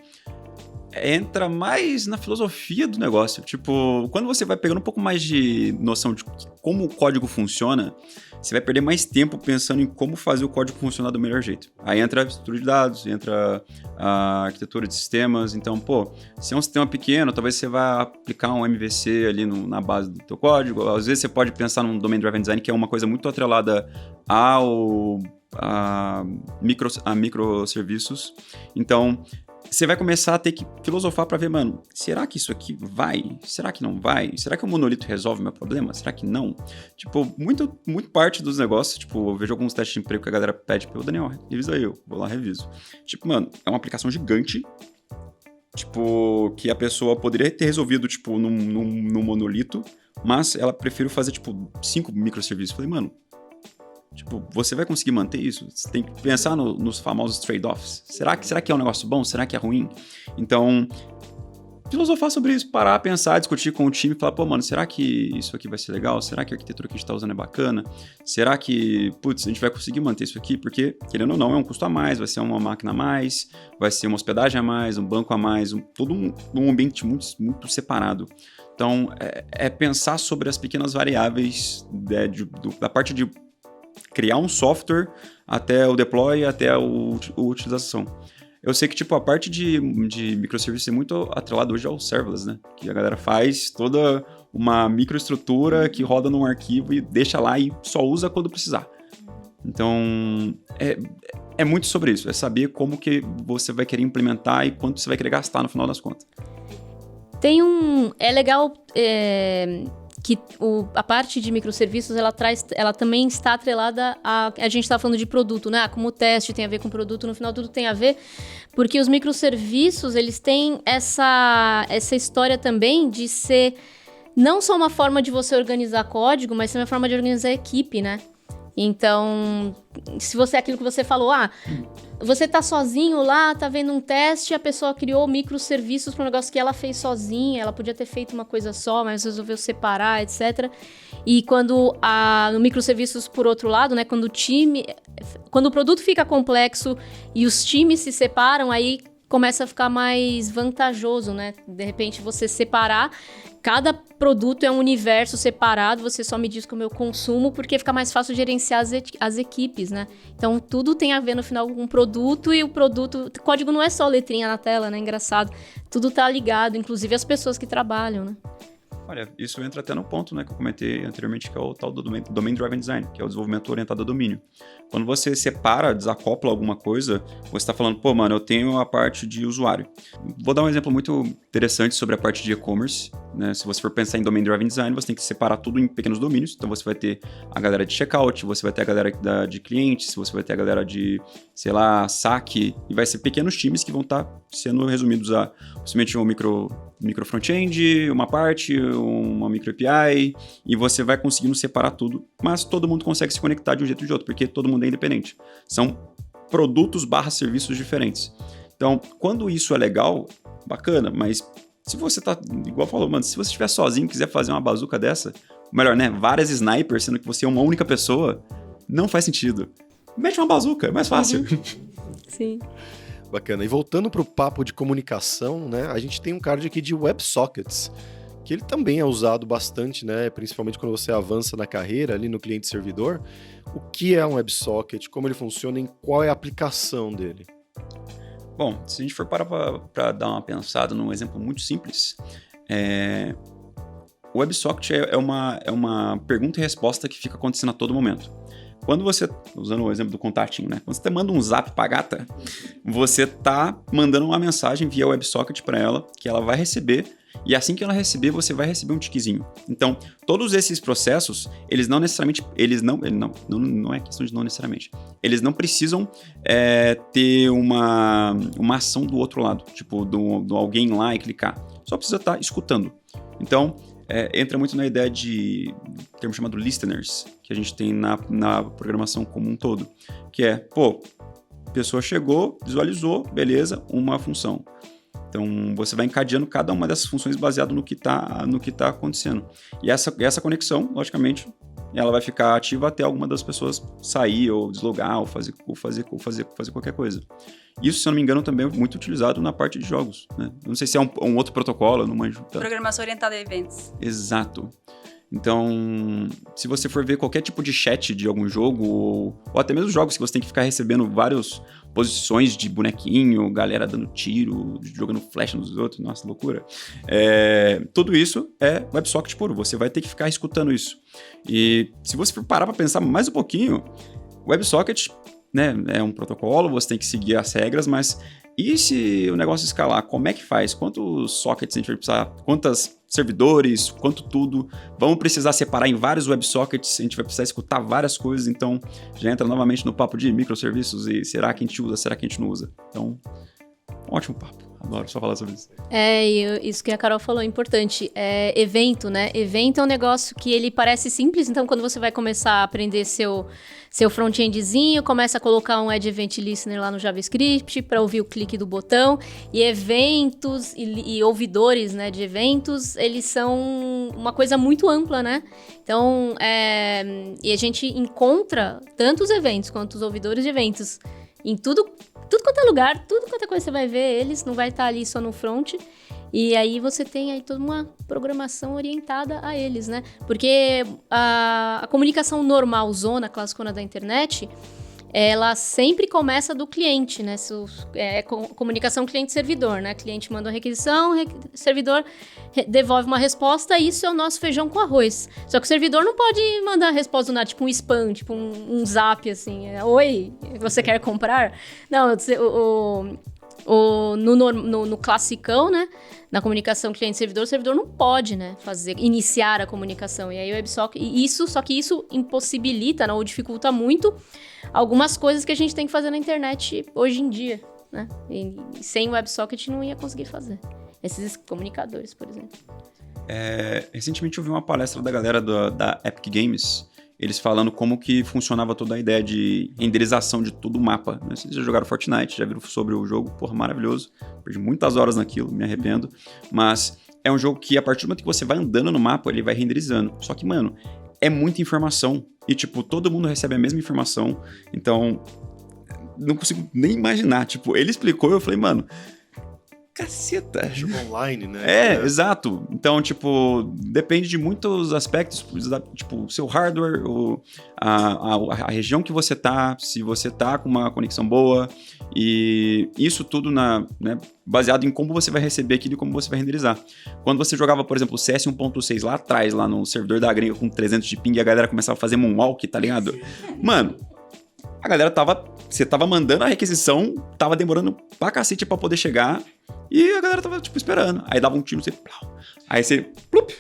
[SPEAKER 3] entra mais na filosofia do negócio. Tipo, quando você vai pegando um pouco mais de noção de como o código funciona, você vai perder mais tempo pensando em como fazer o código funcionar do melhor jeito. Aí entra a estrutura de dados, entra a arquitetura de sistemas. Então, se é um sistema pequeno, talvez você vá aplicar um MVC ali na base do teu código. Às vezes você pode pensar num Domain Driven Design, que é uma coisa muito atrelada a microserviços. Então, você vai começar a ter que filosofar para ver, mano, será que isso aqui vai? Será que não vai? Será que o monolito resolve o meu problema? Será que não? Tipo, muito parte dos negócios, tipo, eu vejo alguns testes de emprego que a galera pede pra Daniel, revisa aí, eu vou lá, reviso. Tipo, mano, é uma aplicação gigante, tipo, que a pessoa poderia ter resolvido, tipo, num monolito, mas ela prefere fazer, tipo, 5 microserviços. Falei, mano, tipo, você vai conseguir manter isso? Você tem que pensar nos famosos trade-offs. Será que é um negócio bom? Será que é ruim? Então, filosofar sobre isso, parar, pensar, discutir com o time e falar, mano, será que isso aqui vai ser legal? Será que a arquitetura que a gente tá usando é bacana? Será que, a gente vai conseguir manter isso aqui? Porque, querendo ou não, é um custo a mais, vai ser uma máquina a mais, vai ser uma hospedagem a mais, um banco a mais, todo um ambiente muito, muito separado. Então, é pensar sobre as pequenas variáveis da parte de criar um software até o deploy, até a utilização. Eu sei que, tipo, a parte de microserviços é muito atrelada hoje ao serverless, né? Que a galera faz toda uma microestrutura que roda num arquivo e deixa lá e só usa quando precisar. Então, é muito sobre isso. É saber como que você vai querer implementar e quanto você vai querer gastar no final das contas.
[SPEAKER 2] É legal... que a parte de microserviços, ela também está atrelada a gente está falando de produto, né? Como o teste tem a ver com produto, no final tudo tem a ver, porque os microserviços, eles têm essa história também de ser não só uma forma de você organizar código, mas também uma forma de organizar equipe, né? Então, se você, aquilo que você falou, você tá sozinho lá, tá vendo um teste, a pessoa criou microserviços para um negócio que ela fez sozinha, ela podia ter feito uma coisa só, mas resolveu separar, etc. E quando no microserviços, por outro lado, né, quando o produto fica complexo e os times se separam, aí começa a ficar mais vantajoso, né? De repente, você separar, cada produto é um universo separado, você só me diz como eu consumo, porque fica mais fácil gerenciar as equipes, né? Então, tudo tem a ver, no final, com o produto, e o código não é só letrinha na tela, né? Engraçado. Tudo tá ligado, inclusive as pessoas que trabalham, né?
[SPEAKER 3] Olha, isso entra até no ponto, né, que eu comentei anteriormente, que é o tal do Domain Driven Design, que é o desenvolvimento orientado a domínio. Quando você separa, desacopla alguma coisa, você está falando, mano, eu tenho a parte de usuário. Vou dar um exemplo muito interessante sobre a parte de e-commerce, né? Se você for pensar em Domain Driven Design, você tem que separar tudo em pequenos domínios. Então, você vai ter a galera de checkout, você vai ter a galera de clientes, você vai ter a galera de, sei lá, saque, e vai ser pequenos times que vão estar sendo resumidos a, possivelmente, um micro front-end, uma parte, uma micro API, e você vai conseguindo separar tudo, mas todo mundo consegue se conectar de um jeito ou de outro, porque todo mundo é independente. São produtos / serviços diferentes. Então, quando isso é legal, bacana, mas se você tá, igual falou, mano, se você estiver sozinho e quiser fazer uma bazuca dessa, melhor, né, várias snipers, sendo que você é uma única pessoa, não faz sentido. Mete uma bazuca, é mais fácil.
[SPEAKER 2] Sim.
[SPEAKER 1] Bacana. E voltando para o papo de comunicação, né, a gente tem um card aqui de WebSockets, que ele também é usado bastante, né, principalmente quando você avança na carreira ali no cliente-servidor. O que é um WebSocket, como ele funciona e qual é a aplicação dele?
[SPEAKER 3] Bom, se a gente for parar para dar uma pensada num exemplo muito simples, o WebSocket é uma pergunta e resposta que fica acontecendo a todo momento. Quando você, usando o exemplo do contatinho, né? Quando você manda um zap pra gata, você tá mandando uma mensagem via WebSocket para ela, que ela vai receber, e assim que ela receber, você vai receber um tiquezinho. Então, todos esses processos, eles não necessariamente, não é questão de não necessariamente, eles não precisam ter uma ação do outro lado, tipo, do alguém lá e clicar. Só precisa estar escutando. Então, entra muito na ideia de termo chamado listeners, que a gente tem na programação como um todo, que a pessoa chegou, visualizou, beleza, uma função. Então, você vai encadeando cada uma dessas funções baseado no que está acontecendo. E essa conexão, logicamente, ela vai ficar ativa até alguma das pessoas sair ou deslogar ou fazer qualquer coisa. Isso, se eu não me engano, também é muito utilizado na parte de jogos, né? Eu não sei se é um outro protocolo, eu não manjo tanto.
[SPEAKER 4] Programação orientada a eventos.
[SPEAKER 3] Exato. Então, se você for ver qualquer tipo de chat de algum jogo, ou até mesmo jogos que você tem que ficar recebendo várias posições de bonequinho, galera dando tiro, jogando flecha nos outros, nossa, loucura. Tudo isso é WebSocket puro, você vai ter que ficar escutando isso. E se você for parar para pensar mais um pouquinho, WebSocket, né, é um protocolo, você tem que seguir as regras, mas e se o negócio escalar, como é que faz? Quantos sockets a gente vai precisar? Quantos servidores? Quanto tudo? Vamos precisar separar em vários WebSockets, a gente vai precisar escutar várias coisas, então já entra novamente no papo de microserviços e será que a gente usa, será que a gente não usa? Então, um ótimo papo. Adoro só falar sobre isso.
[SPEAKER 2] Isso que a Carol falou é importante. Evento, né? Evento é um negócio que ele parece simples, então quando você vai começar a aprender seu front-endzinho, começa a colocar um Add Event Listener lá no JavaScript para ouvir o clique do botão, e eventos e ouvidores, né, de eventos, eles são uma coisa muito ampla, né? Então, e a gente encontra tanto os eventos quanto os ouvidores de eventos em tudo quanto é lugar, tudo quanto é coisa você vai ver eles, não vai estar ali só no front. E aí você tem aí toda uma programação orientada a eles, né? Porque a comunicação normal, zona, classicona da internet, ela sempre começa do cliente, né? Comunicação cliente-servidor, né? Cliente manda uma requisição, servidor devolve uma resposta, isso é o nosso feijão com arroz. Só que o servidor não pode mandar a resposta do nada, tipo um spam, tipo um zap, assim. Oi, você quer comprar? Não, no classicão, né? Na comunicação cliente-servidor, o servidor não pode, né, iniciar a comunicação. E aí o WebSocket, só que isso impossibilita, né, ou dificulta muito algumas coisas que a gente tem que fazer na internet hoje em dia, né? E sem o WebSocket não ia conseguir fazer. Esses comunicadores, por exemplo.
[SPEAKER 3] Recentemente eu vi uma palestra da galera da Epic Games, eles falando como que funcionava toda a ideia de renderização de todo o mapa, né? Vocês já jogaram Fortnite, já viram sobre o jogo, porra, maravilhoso. Perdi muitas horas naquilo, me arrependo. Mas é um jogo que a partir do momento que você vai andando no mapa, ele vai renderizando. Só que, mano, é muita informação. E, tipo, todo mundo recebe a mesma informação. Então, não consigo nem imaginar. Tipo, ele explicou e eu falei, mano, caceta.
[SPEAKER 1] Jogo online, né?
[SPEAKER 3] Exato. Então, tipo, depende de muitos aspectos, tipo, o seu hardware, a região que você tá, se você tá com uma conexão boa, e isso tudo né, baseado em como você vai receber aquilo e como você vai renderizar. Quando você jogava, por exemplo, o CS 1.6 lá atrás, lá no servidor da gringa com 300 de ping, e a galera começava a fazer moonwalk, tá ligado? Mano, a galera você tava mandando a requisição, tava demorando pra cacete pra poder chegar, e a galera tava, tipo, esperando. Aí dava um tiro, aí você plup,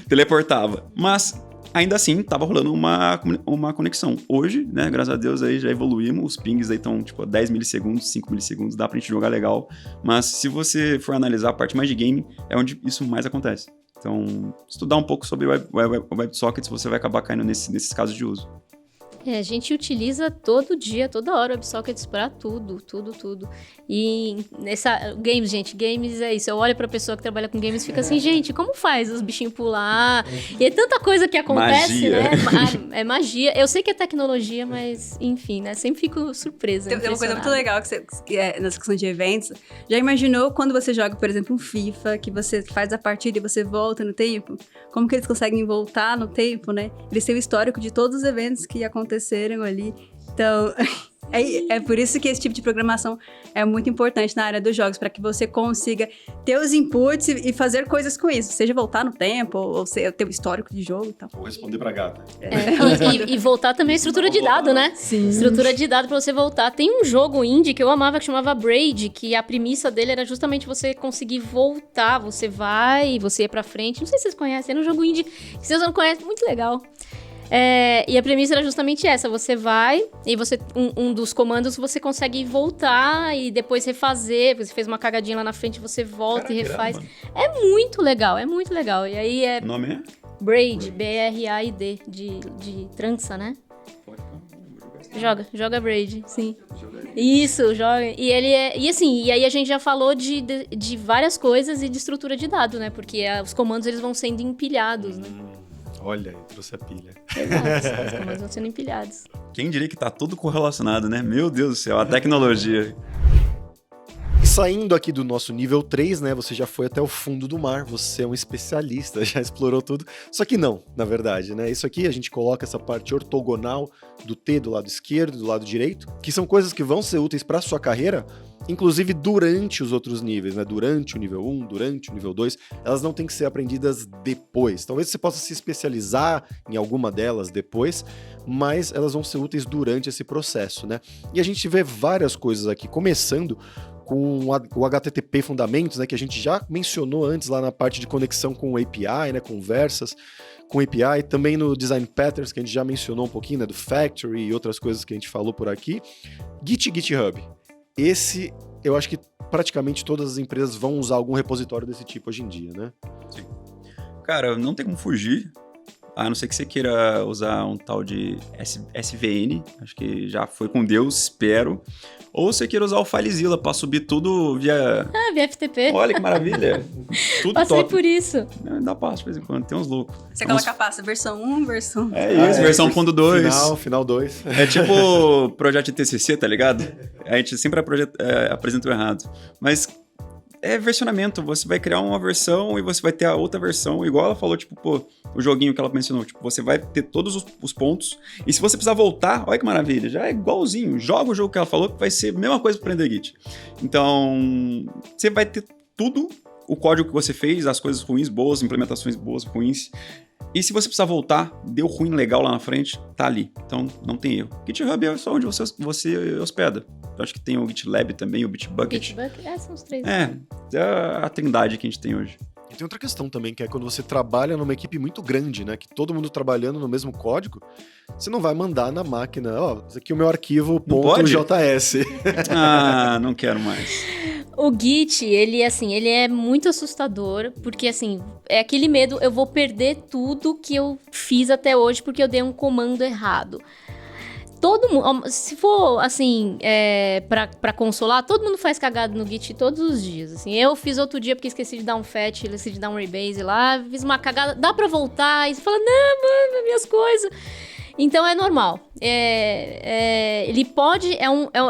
[SPEAKER 3] teleportava. Mas, ainda assim, tava rolando uma conexão. Hoje, né, graças a Deus, aí já evoluímos. Os pings aí estão, tipo, 10 milissegundos, 5 milissegundos, dá pra gente jogar legal. Mas, se você for analisar a parte mais de game, é onde isso mais acontece. Então, estudar um pouco sobre WebSockets, você vai acabar caindo nesses casos de uso.
[SPEAKER 2] A gente utiliza todo dia, toda hora, WebSockets pra tudo. E games é isso. Eu olho pra pessoa que trabalha com games e fica assim, gente, como faz os bichinhos pular? E é tanta coisa que acontece,
[SPEAKER 3] magia.
[SPEAKER 2] Né? É magia. Eu sei que é tecnologia, mas, enfim, né? Sempre fico surpresa.
[SPEAKER 4] Tem uma coisa muito legal que nessa questão de eventos. Já imaginou quando você joga, por exemplo, um FIFA, que você faz a partida e você volta no tempo? Como que eles conseguem voltar no tempo, né? Eles têm o histórico de todos os eventos que aconteceram ali. Então, É por isso que esse tipo de programação é muito importante na área dos jogos, para que você consiga ter os inputs e fazer coisas com isso, seja voltar no tempo, ou ter o histórico de jogo e tal.
[SPEAKER 1] Vou responder pra gata.
[SPEAKER 2] E voltar também a estrutura de dado, né?
[SPEAKER 4] Sim.
[SPEAKER 2] Estrutura de dado pra você voltar. Tem um jogo indie que eu amava que chamava Braid, que a premissa dele era justamente você conseguir voltar. Você vai, você ia pra frente. Não sei se vocês conhecem, era um jogo indie que vocês não conhecem, muito legal. E a premissa era justamente essa, você vai e você um dos comandos você consegue voltar e depois refazer, você fez uma cagadinha lá na frente, você volta e refaz. É muito legal. E aí
[SPEAKER 3] O nome é?
[SPEAKER 2] Braid, B-R-A-I-D, de trança, né? Joga Braid, sim. Isso, joga. E ele e aí a gente já falou de várias coisas e de estrutura de dado, né? Porque os comandos eles vão sendo empilhados, né?
[SPEAKER 1] Olha aí, trouxe a pilha.
[SPEAKER 2] Exato, os comandos vão sendo empilhados.
[SPEAKER 3] Quem diria que tá tudo correlacionado, né? Meu Deus do céu, a tecnologia.
[SPEAKER 1] E saindo aqui do nosso nível 3, né? Você já foi até o fundo do mar, você é um especialista, já explorou tudo. Só que não, na verdade, né? Isso aqui a gente coloca essa parte ortogonal do T do lado esquerdo e do lado direito, que são coisas que vão ser úteis para sua carreira, inclusive durante os outros níveis, né? Durante o nível 1, durante o nível 2, elas não têm que ser aprendidas depois. Talvez você possa se especializar em alguma delas depois, mas elas vão ser úteis durante esse processo, né? E a gente vê várias coisas aqui, começando com o HTTP Fundamentos, né, que a gente já mencionou antes lá na parte de conexão com o API, né, conversas com o API, também no Design Patterns, que a gente já mencionou um pouquinho, né, do Factory e outras coisas que a gente falou por aqui. GitHub. Esse, eu acho que praticamente todas as empresas vão usar algum repositório desse tipo hoje em dia, né?
[SPEAKER 3] Sim. Cara, não tem como fugir. A não ser que você queira usar um tal de SVN, acho que já foi com Deus, espero. Ou você queira usar o FileZilla para subir tudo via...
[SPEAKER 2] via FTP.
[SPEAKER 3] Olha que maravilha. Tudo
[SPEAKER 2] Passei
[SPEAKER 3] top.
[SPEAKER 2] por isso.
[SPEAKER 3] Dá passo de vez em quando, tem uns loucos.
[SPEAKER 4] Você coloca a pasta versão 1, versão...
[SPEAKER 3] É isso, versão 1.2.
[SPEAKER 1] Final 2.
[SPEAKER 3] É tipo projeto de TCC, tá ligado? A gente sempre apresentou errado. Mas é versionamento, você vai criar uma versão e você vai ter a outra versão, igual ela falou, tipo, pô, o joguinho que ela mencionou, tipo, você vai ter todos os pontos, e se você precisar voltar, olha que maravilha, já é igualzinho, joga o jogo que ela falou, que vai ser a mesma coisa para aprender Git. Então, você vai ter tudo, o código que você fez, as coisas ruins, boas, implementações boas, ruins, e se você precisar voltar, deu ruim legal lá na frente, tá ali. Então, não tem erro. GitHub é só onde você hospeda. Eu acho que tem o GitLab também, o Bitbucket.
[SPEAKER 2] São os três.
[SPEAKER 3] É a trindade que a gente tem hoje.
[SPEAKER 1] E tem outra questão também, que é quando você trabalha numa equipe muito grande, né? Que todo mundo trabalhando no mesmo código, você não vai mandar na máquina, esse aqui é o meu arquivo .js.
[SPEAKER 3] Não quero mais.
[SPEAKER 2] O Git, ele é muito assustador, porque, assim, é aquele medo, eu vou perder tudo que eu fiz até hoje porque eu dei um comando errado. Todo mundo, se for, assim, pra consolar, todo mundo faz cagada no Git todos os dias, assim. Eu fiz outro dia porque esqueci de dar um fetch, esqueci de dar um rebase lá, fiz uma cagada, dá pra voltar, e você fala, não, mano, minhas coisas. Então é normal. Ele pode,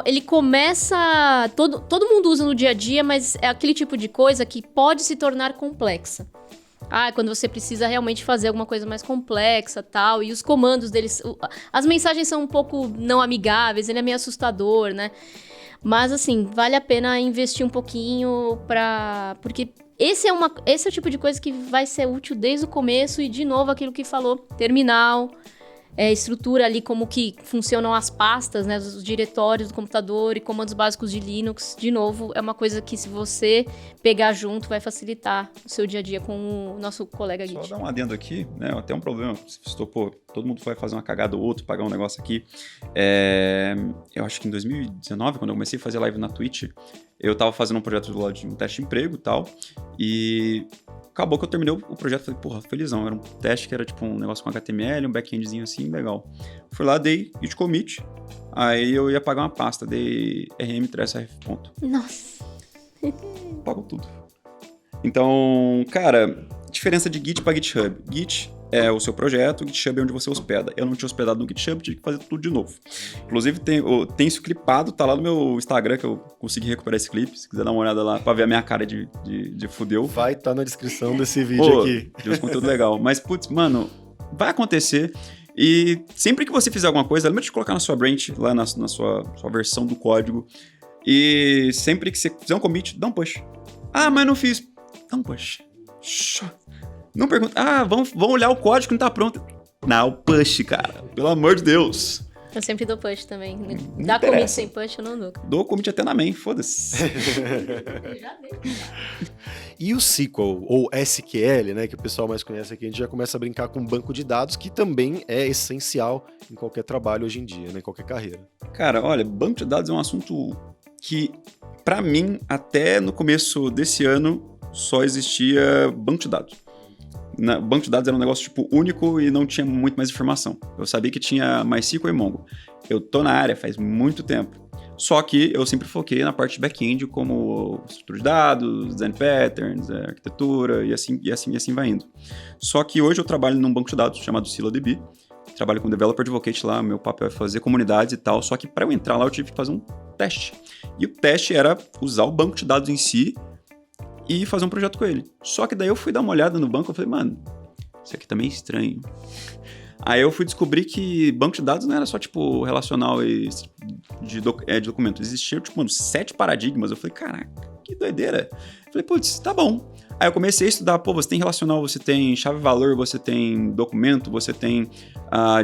[SPEAKER 2] ele começa, todo mundo usa no dia a dia, mas é aquele tipo de coisa que pode se tornar complexa. Quando você precisa realmente fazer alguma coisa mais complexa, tal, e os comandos deles, as mensagens são um pouco não amigáveis, ele é meio assustador, né? Mas, assim, vale a pena investir um pouquinho porque esse é o tipo de coisa que vai ser útil desde o começo, e, de novo, aquilo que falou, terminal, estrutura ali como que funcionam as pastas, né, os diretórios do computador e comandos básicos de Linux. De novo, é uma coisa que, se você pegar junto, vai facilitar o seu dia a dia com o nosso colega Git.
[SPEAKER 3] Só dar um adendo aqui, né, até um problema, se todo mundo vai fazer uma cagada ou outro, pagar um negócio aqui. Eu acho que em 2019, quando eu comecei a fazer live na Twitch, eu tava fazendo um projeto do lado de um teste de emprego e tal, e acabou que eu terminei o projeto, falei, porra, felizão, era um teste que era tipo um negócio com HTML, um backendzinho assim, legal. Fui lá, dei git commit, aí eu ia pagar uma pasta, dei rm-rf.
[SPEAKER 2] Nossa.
[SPEAKER 3] Pagou tudo. Então, cara, diferença de Git para GitHub. Git é o seu projeto, o GitHub é onde você hospeda. Eu não tinha hospedado no GitHub, tive que fazer tudo de novo. Inclusive, tem isso clipado, tá lá no meu Instagram, que eu consegui recuperar esse clipe. Se quiser dar uma olhada lá pra ver a minha cara de fudeu.
[SPEAKER 1] Vai estar na descrição desse vídeo aqui.
[SPEAKER 3] De um conteúdo legal. Mas, putz, mano, vai acontecer. E sempre que você fizer alguma coisa, lembra de colocar na sua branch, lá na sua versão do código. E sempre que você fizer um commit, dá um push. Ah, mas não fiz. Dá um push. Não pergunta. Ah, vamos olhar o código que não tá pronto. Não, push, cara. Pelo amor de Deus.
[SPEAKER 2] Eu sempre dou push também. Dá commit sem push, eu não dou.
[SPEAKER 3] Dou commit até na main, foda-se.
[SPEAKER 2] Já dei.
[SPEAKER 1] E o SQL, ou SQL, né, que o pessoal mais conhece aqui, a gente já começa a brincar com banco de dados, que também é essencial em qualquer trabalho hoje em dia, né, em qualquer carreira.
[SPEAKER 3] Cara, olha, banco de dados é um assunto que, pra mim, até no começo desse ano, só existia banco de dados. Banco de dados era um negócio tipo único e não tinha muito mais informação. Eu sabia que tinha MySQL e Mongo. Eu tô na área faz muito tempo. Só que eu sempre foquei na parte de back-end, como estrutura de dados, design patterns, arquitetura e assim vai indo. Só que hoje eu trabalho num banco de dados chamado ScyllaDB. Trabalho com Developer Advocate lá, meu papel é fazer comunidades e tal. Só que para eu entrar lá eu tive que fazer um teste. E o teste era usar o banco de dados em si e fazer um projeto com ele. Só que daí eu fui dar uma olhada no banco e falei, mano, isso aqui tá meio estranho. Aí eu fui descobrir que banco de dados não era só, tipo, relacional e de documento. Existia, tipo, mano, 7 paradigmas. Eu falei, caraca, que doideira. Eu falei, putz, tá bom. Aí eu comecei a estudar, pô, você tem relacional, você tem chave-valor, você tem documento, você tem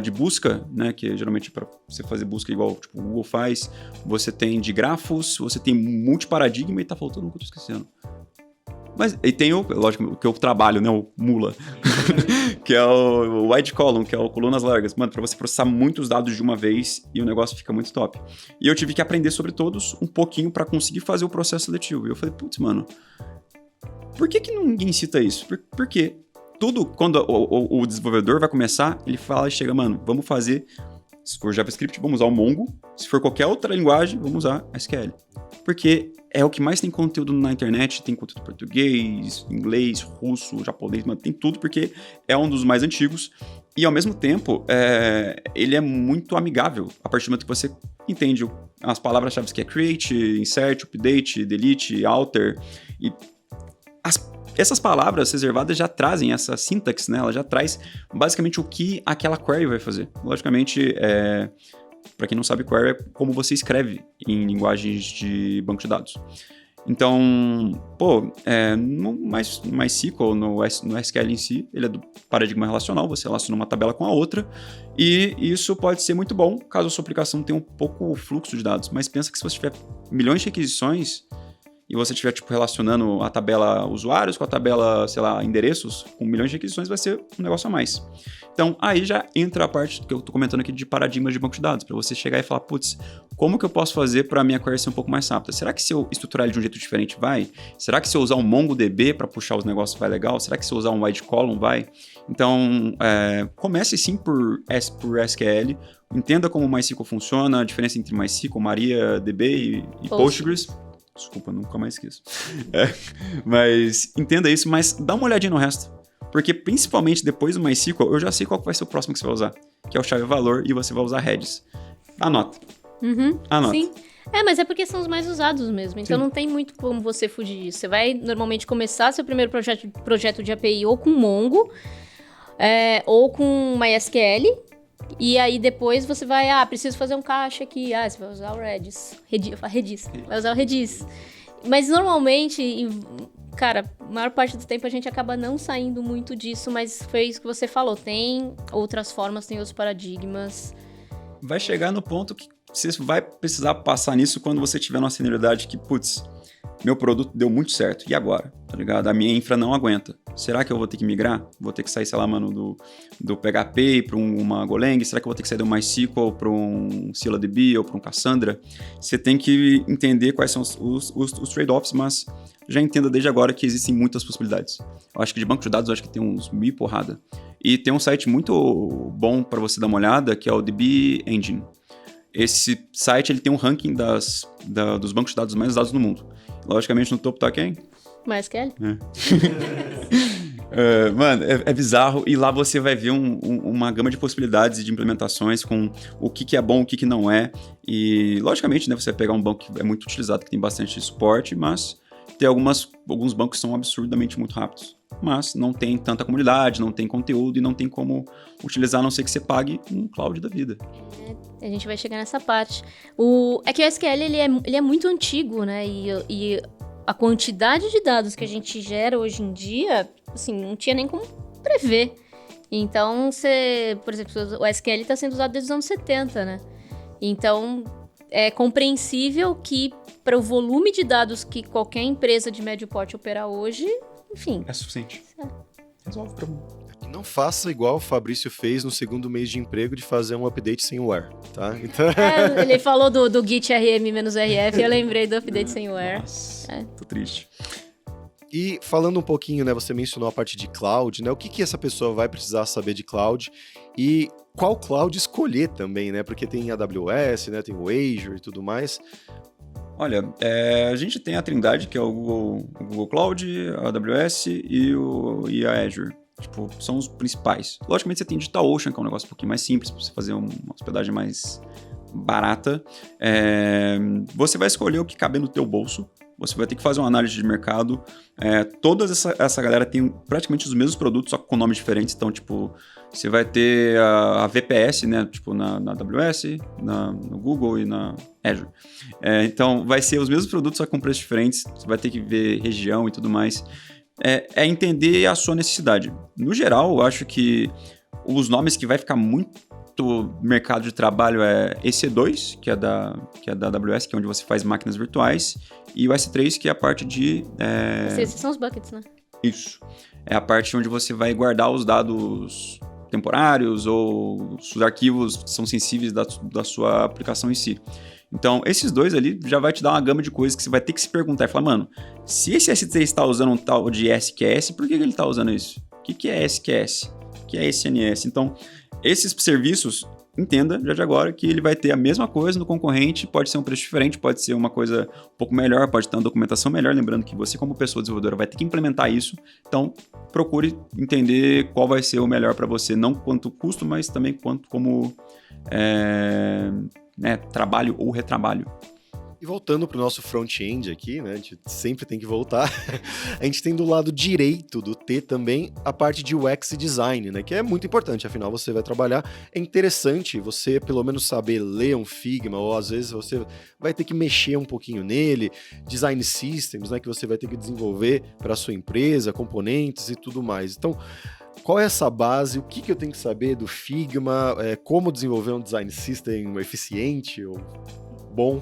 [SPEAKER 3] de busca, né, que geralmente para você fazer busca igual, tipo, o Google faz. Você tem de grafos, você tem multiparadigma e tá faltando um que eu tô esquecendo. Mas, e tem lógico, o que eu trabalho, né, o Mula, que é o wide column, que é o colunas largas. Mano, pra você processar muitos dados de uma vez e o negócio fica muito top. E eu tive que aprender sobre todos um pouquinho pra conseguir fazer o processo seletivo. E eu falei, putz, mano, por que ninguém cita isso? Por quê? Tudo, quando o desenvolvedor vai começar, ele fala e chega, mano, vamos fazer, se for JavaScript, vamos usar o Mongo. Se for qualquer outra linguagem, vamos usar SQL. Porque é o que mais tem conteúdo na internet, tem conteúdo português, inglês, russo, japonês, mano, tem tudo porque é um dos mais antigos e ao mesmo tempo ele é muito amigável a partir do momento que você entende as palavras-chave que é create, insert, update, delete, alter e essas palavras reservadas já trazem essa sintaxe, né? Ela já traz basicamente o que aquela query vai fazer. Logicamente, para quem não sabe, query é como você escreve em linguagens de banco de dados. Então, pô, no MySQL, no SQL em si, ele é do paradigma relacional, você relaciona uma tabela com a outra, e isso pode ser muito bom caso a sua aplicação tenha um pouco fluxo de dados. Mas pensa que se você tiver milhões de requisições e você estiver, tipo, relacionando a tabela usuários com a tabela, sei lá, endereços, com milhões de requisições, vai ser um negócio a mais. Então, aí já entra a parte que eu tô comentando aqui de paradigmas de banco de dados, para você chegar e falar, putz, como que eu posso fazer para a minha query ser um pouco mais rápida? Será que se eu estruturar ele de um jeito diferente, vai? Será que se eu usar um MongoDB para puxar os negócios vai legal? Será que se eu usar um wide column, vai? Então, comece sim por SQL, entenda como o MySQL funciona, a diferença entre MySQL, MariaDB e Postgres. Desculpa, nunca mais esqueço. Mas entenda isso, mas dá uma olhadinha no resto. Porque principalmente depois do MySQL, eu já sei qual vai ser o próximo que você vai usar. Que é o chave-valor e você vai usar Redis. Anota. Anota.
[SPEAKER 2] Sim. Mas é porque são os mais usados mesmo. Então não tem muito como você fugir disso. Você vai normalmente começar seu primeiro projeto de API ou com Mongo, ou com MySQL. E aí depois você vai, preciso fazer um cache aqui. Você vai usar o Redis. Vai usar o Redis. Mas normalmente, cara, a maior parte do tempo a gente acaba não saindo muito disso, mas foi isso que você falou. Tem outras formas, tem outros paradigmas.
[SPEAKER 3] Vai chegar no ponto que você vai precisar passar nisso quando você tiver uma senioridade que, putz, meu produto deu muito certo. E agora? Tá ligado? A minha infra não aguenta. Será que eu vou ter que migrar? Vou ter que sair, sei lá, mano, do PHP para uma Golang? Será que eu vou ter que sair do MySQL para um ScyllaDB ou para um Cassandra? Você tem que entender quais são os trade-offs, mas já entenda desde agora que existem muitas possibilidades. Eu acho que de banco de dados, eu acho que tem uns 1000 porrada. E tem um site muito bom para você dar uma olhada, que é o DB Engine. Esse site ele tem um ranking dos bancos de dados mais usados no mundo. Logicamente, no topo tá quem?
[SPEAKER 2] MySQL?
[SPEAKER 3] Mano, é bizarro. E lá você vai ver uma gama de possibilidades de implementações com o que é bom, o que não é. E, logicamente, né, você vai pegar um banco que é muito utilizado, que tem bastante suporte, mas tem alguns bancos que são absurdamente muito rápidos. mas não tem tanta comunidade, não tem conteúdo e não tem como utilizar, a não ser que você pague um cloud da vida.
[SPEAKER 2] A gente vai chegar nessa parte. É que o SQL ele é muito antigo, né? E a quantidade de dados que a gente gera hoje em dia, assim, não tinha nem como prever. Então, por exemplo, o SQL está sendo usado desde os anos 70, né? Então, é compreensível que para o volume de dados que qualquer empresa de médio porte opera hoje, enfim...
[SPEAKER 3] É suficiente. Resolve o problema.
[SPEAKER 1] E não faça igual o Fabrício fez no segundo mês de emprego de fazer um update sem where, tá? Então...
[SPEAKER 2] ele falou do git rm-rf e eu lembrei do update sem where.
[SPEAKER 3] Nossa, tô triste.
[SPEAKER 1] E falando um pouquinho, né, você mencionou a parte de cloud, né? O que essa pessoa vai precisar saber de cloud e qual cloud escolher também, né? Porque tem AWS, né, tem o Azure e tudo mais.
[SPEAKER 3] Olha, a gente tem a trindade, que é o Google Cloud, a AWS e a Azure. Tipo, são os principais. Logicamente, você tem DigitalOcean, que é um negócio um pouquinho mais simples, para você fazer uma hospedagem mais barata. Você vai escolher o que cabe no teu bolso. Você vai ter que fazer uma análise de mercado. Toda essa galera tem praticamente os mesmos produtos, só com nomes diferentes. Então, tipo, você vai ter a VPS, né? Tipo, na AWS, no Google e na Azure. Então, vai ser os mesmos produtos, só com preços diferentes. Você vai ter que ver região e tudo mais. É entender a sua necessidade. No geral, eu acho que os nomes que vai ficar muito mercado de trabalho é EC2, que é da AWS, que é onde você faz máquinas virtuais, e o S3, que é a parte de...
[SPEAKER 2] Esses são os buckets, né?
[SPEAKER 3] Isso. É a parte onde você vai guardar os dados temporários ou os arquivos que são sensíveis da sua aplicação em si. Então, esses dois ali já vai te dar uma gama de coisas que você vai ter que se perguntar e falar, mano, se esse S3 está usando um tal de SQS, por que ele está usando isso? O que é SQS? O que é SNS? Então, esses serviços, entenda já de agora que ele vai ter a mesma coisa no concorrente, pode ser um preço diferente, pode ser uma coisa um pouco melhor, pode ter uma documentação melhor, lembrando que você como pessoa desenvolvedora vai ter que implementar isso, então procure entender qual vai ser o melhor para você, não quanto custo, mas também quanto como trabalho ou retrabalho.
[SPEAKER 1] E voltando para o nosso front-end aqui, né, a gente sempre tem que voltar, a gente tem do lado direito do T também a parte de UX e design, né, que é muito importante, afinal você vai trabalhar, é interessante você pelo menos saber ler um Figma, ou às vezes você vai ter que mexer um pouquinho nele, design systems, né, que você vai ter que desenvolver para a sua empresa, componentes e tudo mais. Então, qual é essa base? O que eu tenho que saber do Figma? Como desenvolver um design system eficiente ou bom?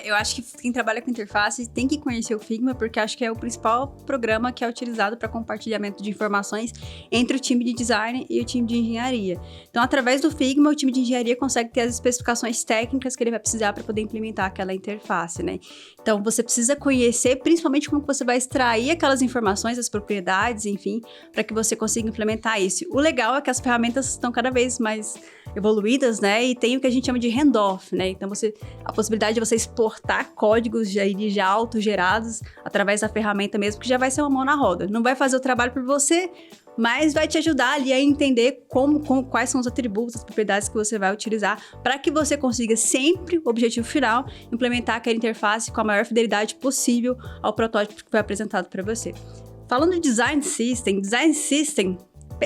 [SPEAKER 4] Eu acho que quem trabalha com interface tem que conhecer o Figma, porque acho que é o principal programa que é utilizado para compartilhamento de informações entre o time de design e o time de engenharia. Então, através do Figma, o time de engenharia consegue ter as especificações técnicas que ele vai precisar para poder implementar aquela interface, né? Então, você precisa conhecer principalmente como você vai extrair aquelas informações, as propriedades, enfim, para que você consiga implementar isso. O legal é que as ferramentas estão cada vez mais evoluídas, né? E tem o que a gente chama de handoff, né? Então, a possibilidade de você exportar códigos já autogerados através da ferramenta mesmo, que já vai ser uma mão na roda. Não vai fazer o trabalho por você, mas vai te ajudar ali a entender quais são os atributos, as propriedades que você vai utilizar para que você consiga sempre, o objetivo final, implementar aquela interface com a maior fidelidade possível ao protótipo que foi apresentado para você. Falando de design system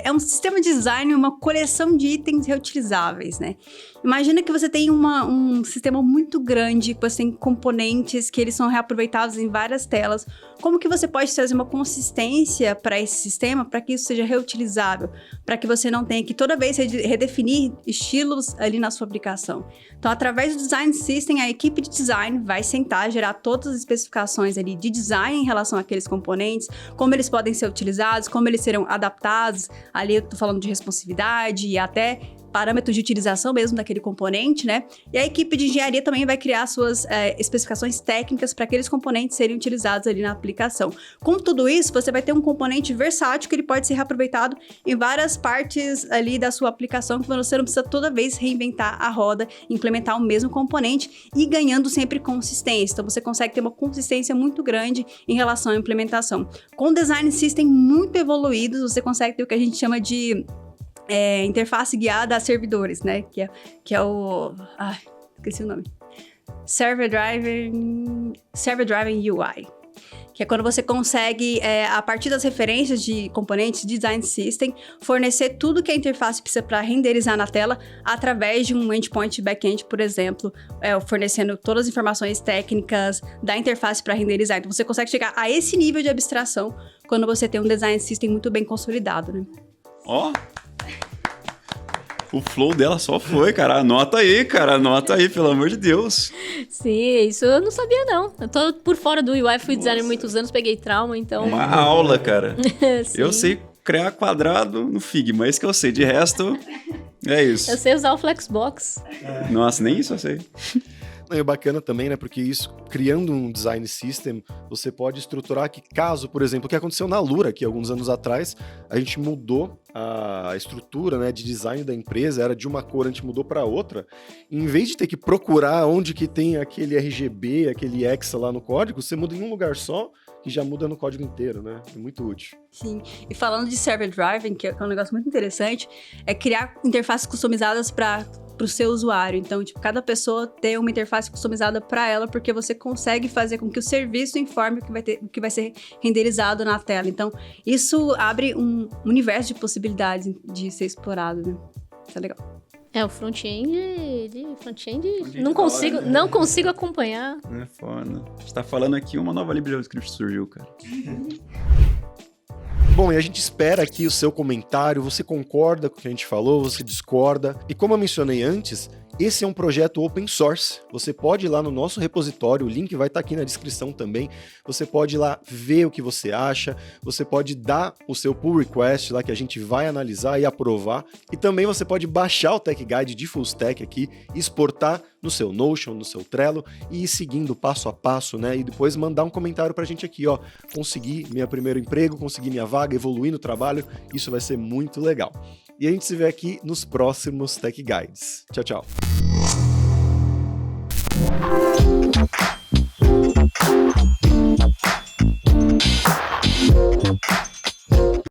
[SPEAKER 4] é um sistema de design, uma coleção de itens reutilizáveis, né? Imagina que você tem um sistema muito grande, que você tem componentes que eles são reaproveitados em várias telas. Como que você pode trazer uma consistência para esse sistema, para que isso seja reutilizável? Para que você não tenha que toda vez redefinir estilos ali na sua aplicação. Então, através do Design System, a equipe de design vai sentar, gerar todas as especificações ali de design em relação àqueles componentes, como eles podem ser utilizados, como eles serão adaptados. Ali eu tô falando de responsividade e até parâmetros de utilização mesmo daquele componente, né? E a equipe de engenharia também vai criar suas especificações técnicas para aqueles componentes serem utilizados ali na aplicação. Com tudo isso, você vai ter um componente versátil que ele pode ser reaproveitado em várias partes ali da sua aplicação, que você não precisa toda vez reinventar a roda, implementar o mesmo componente e ganhando sempre consistência. Então, você consegue ter uma consistência muito grande em relação à implementação. Com design system muito evoluídos, você consegue ter o que a gente chama de interface guiada a servidores, né? Que é o... esqueci o nome. Server Driven UI. que é quando você consegue, a partir das referências de componentes de design system, fornecer tudo que a interface precisa para renderizar na tela através de um endpoint back-end, por exemplo, fornecendo todas as informações técnicas da interface para renderizar. Então, você consegue chegar a esse nível de abstração quando você tem um design system muito bem consolidado, né?
[SPEAKER 3] Ó! O flow dela só foi, cara. Anota aí, pelo amor de Deus.
[SPEAKER 2] Sim, isso eu não sabia, não. Eu tô por fora do UI, fui designer há muitos anos, peguei trauma, então...
[SPEAKER 3] Uma aula, cara.
[SPEAKER 2] Sim.
[SPEAKER 3] Eu sei criar quadrado no Figma, é isso que eu sei. De resto, é isso.
[SPEAKER 2] Eu sei usar o Flexbox.
[SPEAKER 3] Nossa, nem isso eu sei.
[SPEAKER 1] E o bacana também, né? Porque isso, criando um design system, você pode estruturar que caso, por exemplo, o que aconteceu na Lura aqui alguns anos atrás, a gente mudou a estrutura, né, de design da empresa, era de uma cor, a gente mudou para outra. Em vez de ter que procurar onde que tem aquele RGB, aquele hexa lá no código, você muda em um lugar só, que já muda no código inteiro, né? É muito útil.
[SPEAKER 4] Sim. E falando de server driving, que é um negócio muito interessante, é criar interfaces customizadas para o seu usuário. Então, tipo, cada pessoa tem uma interface customizada para ela, porque você consegue fazer com que o serviço informe o que vai ser renderizado na tela. Então, isso abre um universo de possibilidades de ser explorado, né? Isso é legal.
[SPEAKER 2] O front-end não consigo acompanhar.
[SPEAKER 3] É foda. A gente tá falando aqui, uma nova lib JavaScript surgiu, cara.
[SPEAKER 1] Bom, e a gente espera aqui o seu comentário, você concorda com o que a gente falou, você discorda. E como eu mencionei antes, esse é um projeto open source. Você pode ir lá no nosso repositório, o link vai estar aqui na descrição também. Você pode ir lá ver o que você acha, você pode dar o seu pull request lá que a gente vai analisar e aprovar. E também você pode baixar o Tech Guide de Full Stack aqui, exportar no seu Notion, no seu Trello e ir seguindo passo a passo, né? E depois mandar um comentário pra gente aqui, ó. Consegui meu primeiro emprego, consegui minha vaga, evoluí no trabalho. Isso vai ser muito legal. E a gente se vê aqui nos próximos Tech Guides. Tchau, tchau.